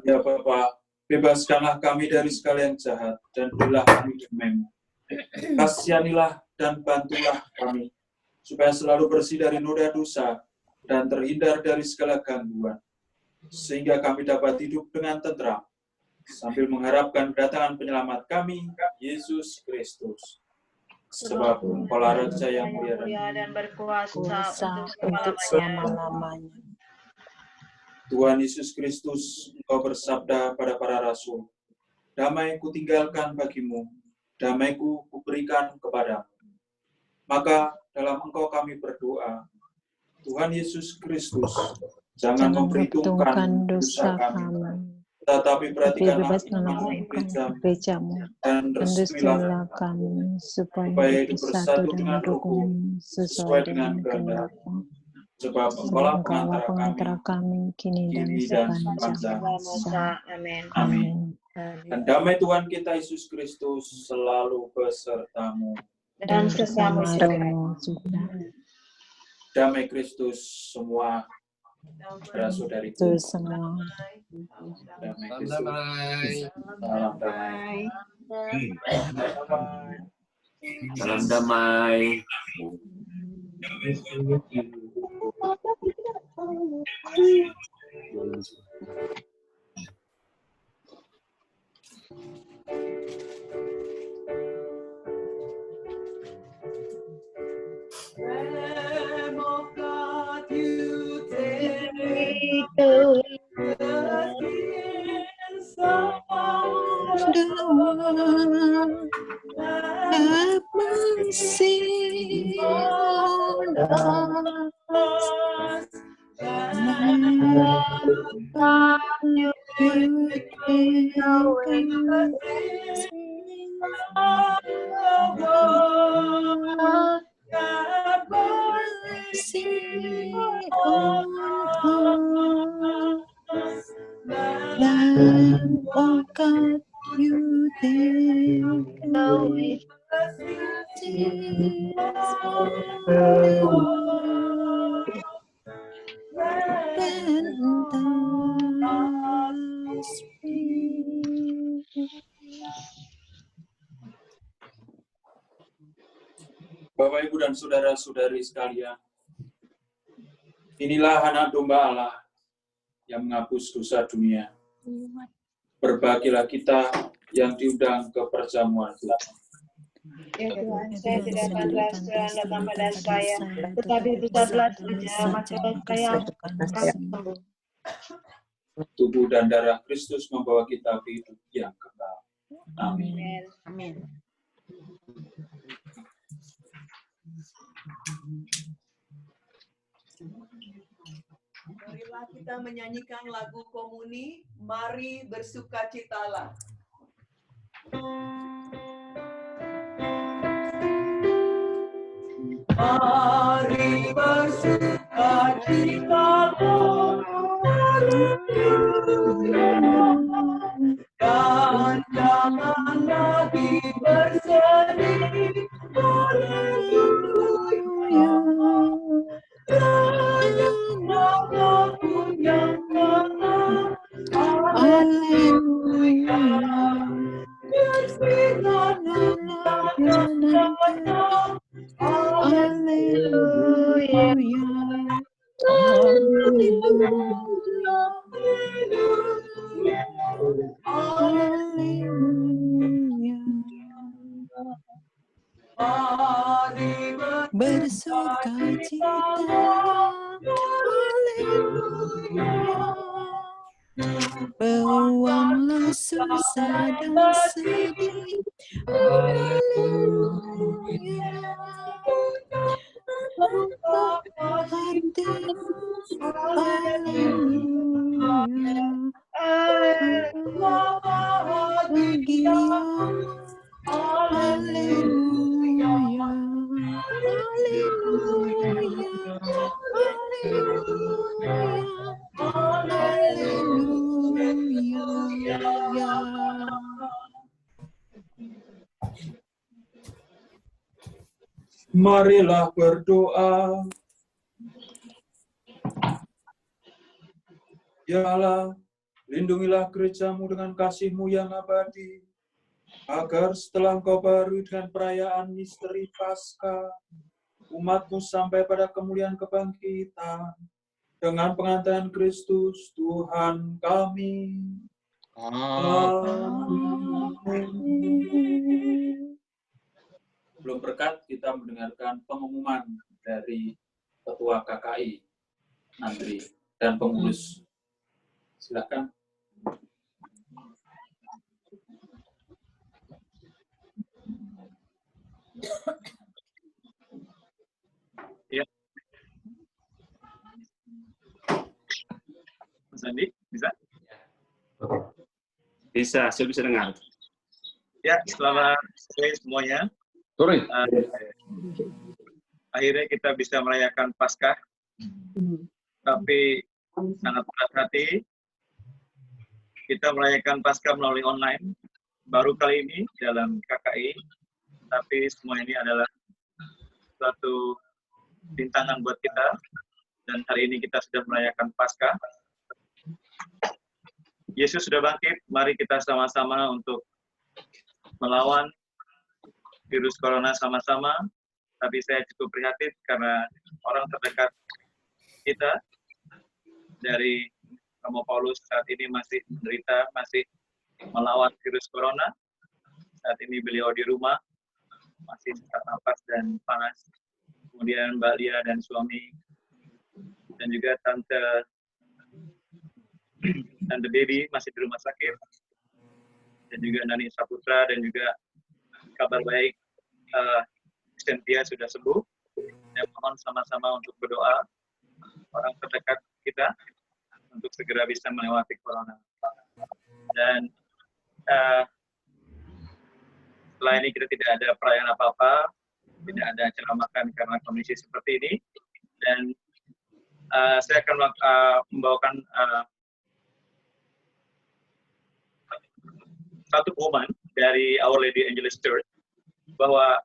Ya Bapa, Bebaskanlah kami dari segala yang jahat, dan berilah kami damai-Mu. Kasihanilah dan bantulah kami, supaya selalu bersih dari noda dosa, dan terhindar dari segala gangguan, sehingga kami dapat hidup dengan tentram, sambil mengharapkan kedatangan penyelamat kami, Yesus Kristus. Sebab Engkaulah Raja yang mulia dan berkuasa untuk selama-lamanya. Tuhan Yesus Kristus, Engkau bersabda pada para rasul, damai kutinggalkan bagimu, damai-Ku kuberikan kepadamu. Maka dalam Engkau kami berdoa, Tuhan Yesus Kristus, jangan memperhitungkan dosa kami, tetapi perhatikanlah iman gereja-Mu, dan restuilah kami, supaya hidup bersatu dengan Roh-Mu, sesuai dengan kehendak-Mu. Sebab Engkaulah pengantara kami, kini dan sepanjang masa. Amin. Dan damai Tuhan kita Yesus Kristus selalu besertamu. Dan sesama rohmu. Damai Kristus semua saudara-saudariku. Itu semua. Damai Kristus. Salam damai. Salam damai. Lamb of God, you take the sins of The one have mercy on us. Lamb of God, you take away the sins of the world. Have mercy on us. Lamb of God, you take away the sins of the world. Repent us, Bapak, Ibu, dan saudara-saudari sekalian, inilah anak domba Allah yang menghapus dosa dunia. Berbahagialah kita yang diundang ke perjamuan Tuhan. Ya Tuhan, saya tidak akan berhasil datang pada saya, tetapi bersabdalah saja, maka saya akan sembuh. Tubuh dan darah Kristus membawa kita ke hidup yang kekal. Amin. Amin. Marilah kita menyanyikan lagu komuni, Mari Bersukacitalah. Mari bersukacitalah, dan jangan lagi bersedih, haleluya. Allah punya Allah, haleluya. Bersinar haleluya. bersukacitalah, haleluya. Buanglah susah dan sedih, haleluya. Buka hatimu, haleluya. Bahagiamu, haleluya. Haleluya, haleluya, haleluya. Marilah berdoa. Ya Allah, Lindungilah gerejamu dengan kasih-Mu yang abadi, agar setelah Engkau baru dengan perayaan misteri Paskah, umat-Mu sampai pada kemuliaan kebangkitan dengan pengantaian Kristus Tuhan kami. Amin. Belum berkat, kita mendengarkan pengumuman dari Ketua KKI, Andri, dan pengurus. Silakan. Ya. Mas Andi, bisa? Bisa, saya bisa dengar. Ya, selamat sore semuanya. Sore. Akhirnya kita bisa merayakan Paskah, tapi sangat berat hati. Kita merayakan Paskah melalui online, baru kali ini dalam KKI, tapi semua ini adalah suatu rintangan buat kita, dan hari ini kita sudah merayakan Paskah. Yesus sudah bangkit, mari kita sama-sama untuk melawan virus corona sama-sama, tapi saya cukup prihatin karena orang terdekat kita dari Romo Paulus saat ini masih menderita, masih melawan virus corona. Saat ini beliau di rumah, masih sesak napas dan panas. Kemudian Mbak Lia dan suami, dan juga Tante Baby masih di rumah sakit, dan juga Nani Saputra, dan juga kabar baik Cynthia sudah sembuh. Dan mohon sama-sama untuk berdoa orang terdekat kita untuk segera bisa melewati corona. Dan setelah ini kita tidak ada perayaan apa-apa, tidak ada acara makan karena kondisi seperti ini. Dan saya akan membawakan satu pengumuman dari Our Lady Angeles Church bahwa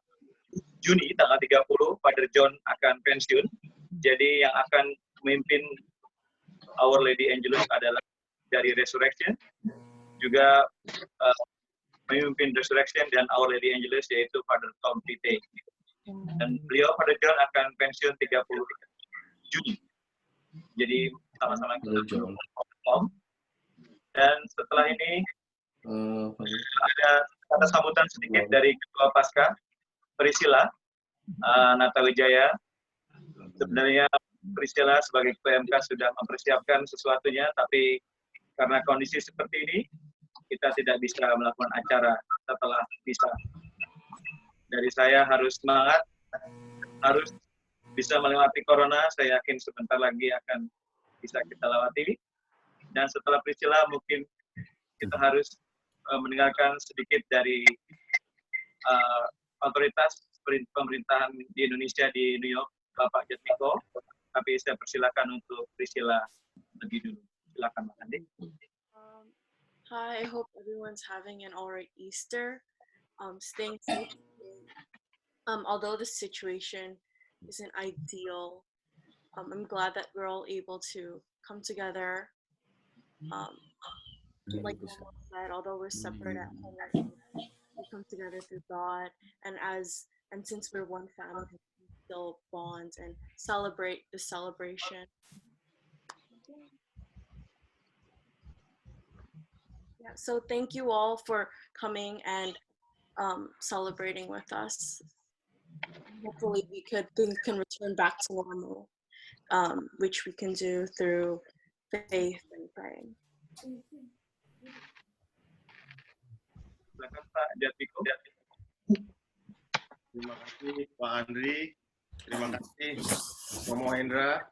Juni tanggal 30 Father John akan pensiun. Jadi yang akan memimpin Our Lady Angeles adalah dari Resurrection, juga memimpin Resurrection dan Our Lady Angeles yaitu Father Tom Pite. Dan beliau Father John akan pensiun 30 Juni. Jadi sama-sama kita Tom. Dan setelah ini ada kata sambutan sedikit dari Ketua Paskah, Priscilla Natawijaya. Sebenarnya Priscilla sebagai Ketua MK sudah mempersiapkan sesuatunya, tapi karena kondisi seperti ini, kita tidak bisa melakukan acara setelah bisa. Dari saya harus semangat, harus bisa melewati corona. Saya yakin sebentar lagi akan bisa kita lewati. Dan setelah Priscilla mungkin kita harus mendengarkan sedikit dari otoritas pemerintahan di Indonesia di New York, Bapak Jatmiko. Tapi saya persilakan untuk Priscilla lebih dulu. Silakan, Mas Andi. Hi, I hope everyone's having an alright Easter. Staying safe. Although the situation isn't ideal, I'm glad that we're all able to come together. Like Mama said, although we're separate at home, we come together through God, and since we're one family, we still bond and celebrate the celebration. Yeah, so thank you all for coming and celebrating with us. Hopefully things can return back to normal, which we can do through faith and praying. Silakan Pak Jatmiko. Terima kasih Pak Andri, terima kasih Romo Hendra,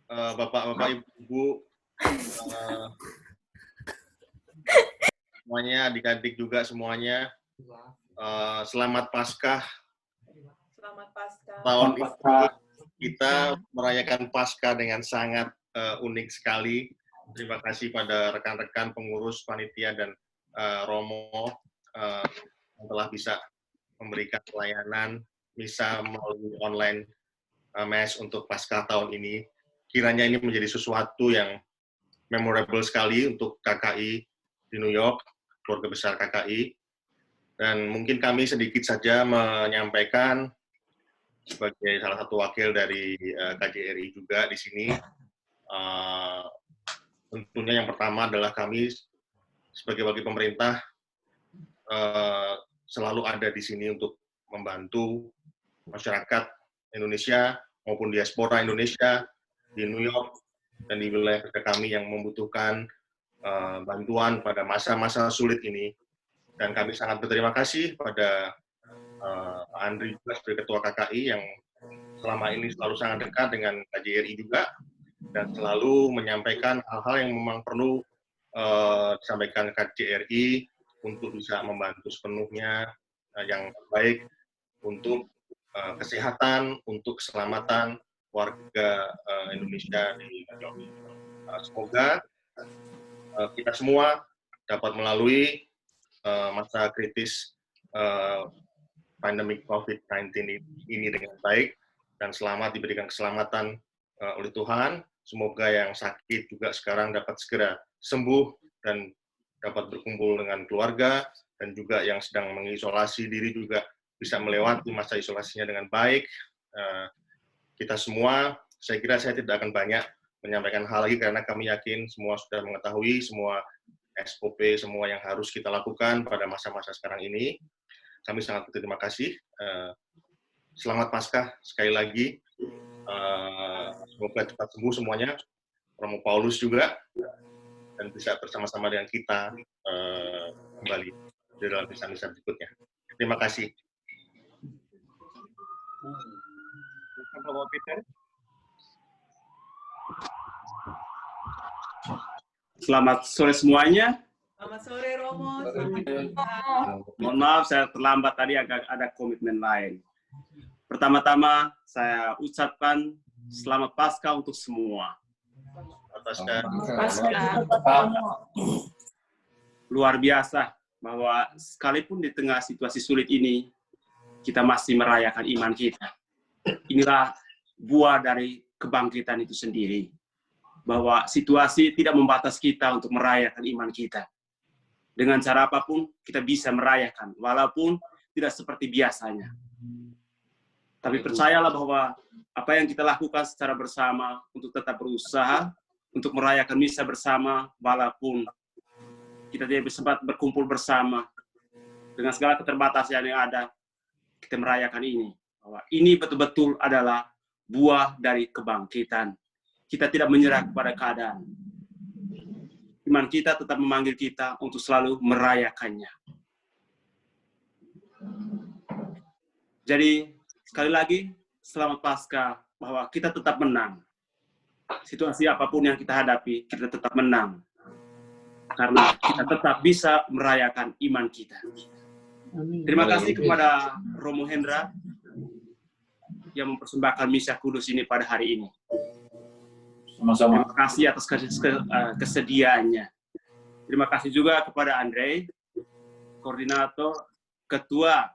Bapak-bapak, Ibu-ibu, semuanya, adik-adik juga semuanya. Selamat Paskah. Selamat Paskah. Tahun ini kita merayakan Paskah dengan sangat unik sekali. Terima kasih pada rekan-rekan pengurus panitia dan Romo yang telah bisa memberikan pelayanan misa melalui online mass untuk Paskah tahun ini. Kiranya ini menjadi sesuatu yang memorable sekali untuk KKI di New York, keluarga besar KKI. Dan mungkin kami sedikit saja menyampaikan sebagai salah satu wakil dari KJRI juga di sini. Tentunya yang pertama adalah kami sebagai wakil pemerintah selalu ada di sini untuk membantu masyarakat Indonesia maupun diaspora Indonesia di New York dan di wilayah kerja kami yang membutuhkan bantuan pada masa-masa sulit ini. Dan kami sangat berterima kasih pada Pak Andri juga sebagai Ketua KKI yang selama ini selalu sangat dekat dengan KJRI juga dan selalu menyampaikan hal-hal yang memang perlu disampaikan KJRI untuk bisa membantu sepenuhnya yang baik untuk kesehatan, untuk keselamatan warga Indonesia di New York. Semoga kita semua dapat melalui masa kritis pandemi COVID-19 ini dengan baik dan selamat, diberikan keselamatan oleh Tuhan. Semoga yang sakit juga sekarang dapat segera sembuh dan dapat berkumpul dengan keluarga, dan juga yang sedang mengisolasi diri juga bisa melewati masa isolasinya dengan baik. Kita semua, saya kira saya tidak akan banyak menyampaikan hal lagi karena kami yakin semua sudah mengetahui semua SOP, semua yang harus kita lakukan pada masa-masa sekarang ini. Kami sangat berterima kasih. Selamat Paskah sekali lagi. Semoga cepat sembuh semuanya. Romo Paulus juga. Dan bisa bersama-sama dengan kita kembali di dalam misa-misa berikutnya. Terima kasih. Romo Peter. Selamat sore semuanya. Selamat sore Romo. Mohon maaf saya terlambat tadi, agak ada komitmen lain. Pertama-tama saya ucapkan selamat Paskah untuk semua. Luar biasa bahwa sekalipun di tengah situasi sulit ini kita masih merayakan iman kita. Inilah buah dari kebangkitan itu sendiri. Bahwa situasi tidak membatas kita untuk merayakan iman kita. Dengan cara apapun, kita bisa merayakan, walaupun tidak seperti biasanya. Tapi percayalah bahwa apa yang kita lakukan secara bersama untuk tetap berusaha, untuk merayakan misa bersama, walaupun kita tidak sempat berkumpul bersama, dengan segala keterbatasan yang ada, kita merayakan ini. Bahwa ini betul-betul adalah buah dari kebangkitan. Kita tidak menyerah kepada keadaan. Iman kita tetap memanggil kita untuk selalu merayakannya. Jadi, sekali lagi, selamat Paskah, bahwa kita tetap menang. Situasi apapun yang kita hadapi, kita tetap menang. Karena kita tetap bisa merayakan iman kita. Terima kasih kepada Romo Hendra yang mempersembahkan misa kudus ini pada hari ini. Sama-sama. Terima kasih atas kesediaannya. Terima kasih juga kepada Andre, koordinator, ketua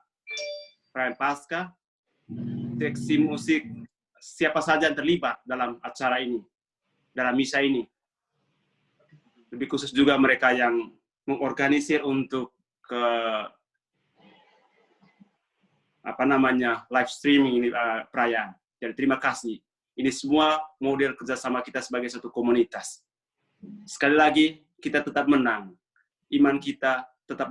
perayaan Paskah, seksi musik, siapa saja yang terlibat dalam acara ini, dalam misa ini. Lebih khusus juga mereka yang mengorganisir untuk live streaming ini perayaan. Jadi terima kasih. Ini semua model kerjasama kita sebagai satu komunitas. Sekali lagi, kita tetap menang. Iman kita tetap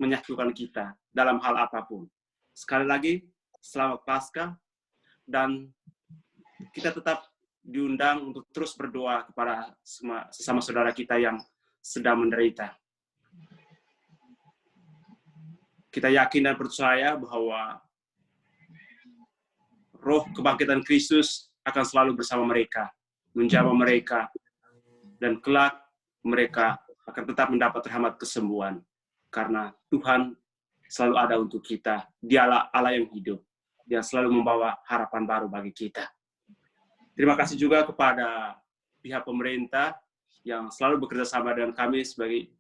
menyatukan kita dalam hal apapun. Sekali lagi, selamat Paskah, dan kita tetap diundang untuk terus berdoa kepada sesama saudara kita yang sedang menderita. Kita yakin dan percaya bahwa roh kebangkitan Kristus akan selalu bersama mereka, menjamah mereka, dan kelak mereka akan tetap mendapat rahmat kesembuhan. Karena Tuhan selalu ada untuk kita. Dialah Allah yang hidup, yang selalu membawa harapan baru bagi kita. Terima kasih juga kepada pihak pemerintah yang selalu bekerja sama dengan kami sebagai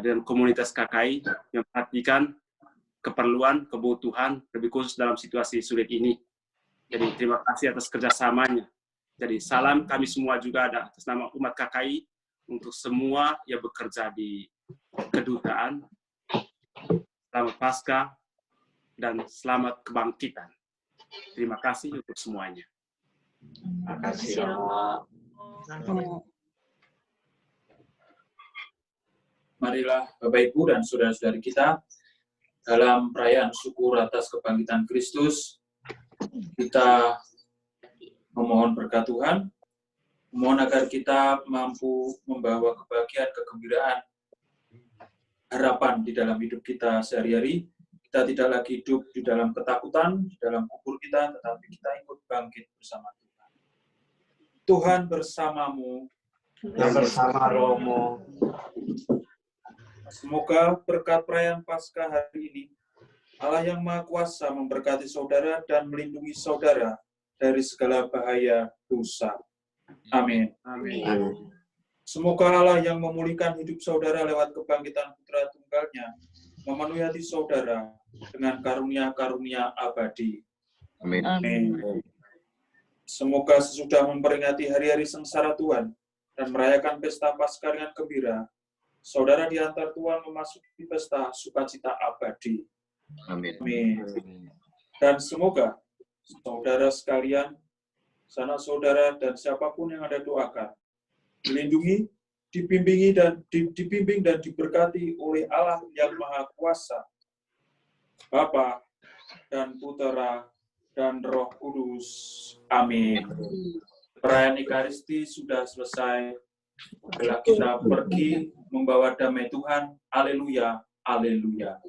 dengan komunitas KKI yang perhatikan keperluan, kebutuhan, lebih khusus dalam situasi sulit ini. Jadi terima kasih atas kerjasamanya. Jadi salam kami semua juga ada atas nama umat KKI untuk semua yang bekerja di kedutaan. Selamat Paskah dan selamat kebangkitan. Terima kasih untuk semuanya. Terima kasih, Romo. Marilah Bapak Ibu dan saudara-saudari kita, dalam perayaan syukur atas kebangkitan Kristus, kita memohon berkat Tuhan, memohon agar kita mampu membawa kebahagiaan, kegembiraan, harapan di dalam hidup kita sehari-hari. Kita tidak lagi hidup di dalam ketakutan, di dalam kubur kita, tetapi kita ikut bangkit bersama Tuhan. Tuhan bersamamu Dan bersama Romo. Semoga berkat perayaan Paskah hari ini, Allah yang Maha Kuasa memberkati saudara dan melindungi saudara dari segala bahaya dosa. Amin. Amin. Semoga Allah yang memulihkan hidup saudara lewat kebangkitan Putra Tunggalnya, memenuhi hati saudara dengan karunia-karunia abadi. Amin. Amin. Semoga sesudah memperingati hari-hari sengsara Tuhan dan merayakan pesta Paskah dengan gembira, saudara diantar Tuhan memasuki pesta sukacita abadi. Amin. Amin. Dan semoga saudara sekalian, sanak saudara dan siapapun yang Anda doakan, dilindungi, dibimbing dan diberkati oleh Allah yang Maha Kuasa, Bapa dan Putera dan Roh Kudus. Amin. Perayaan Ekaristi sudah selesai. Bila kita pergi membawa damai Tuhan, haleluya, haleluya.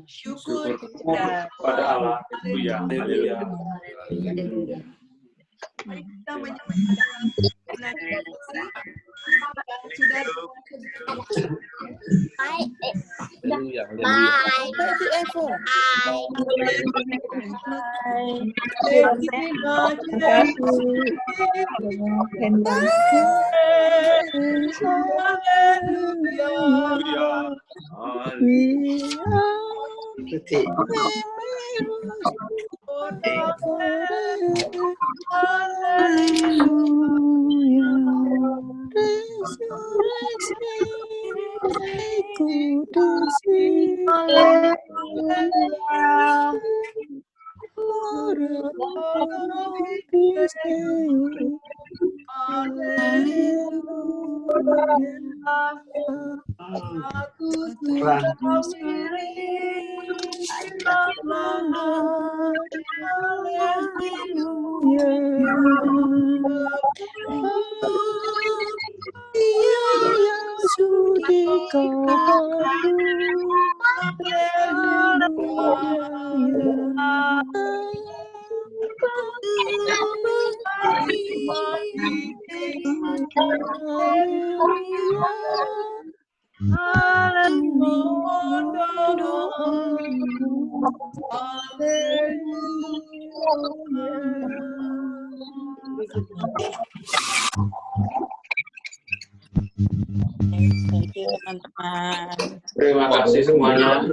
Syukur kepada Allah, haleluya, haleluya. Mari kita menyanyikan sudah Terima kasih semuanya.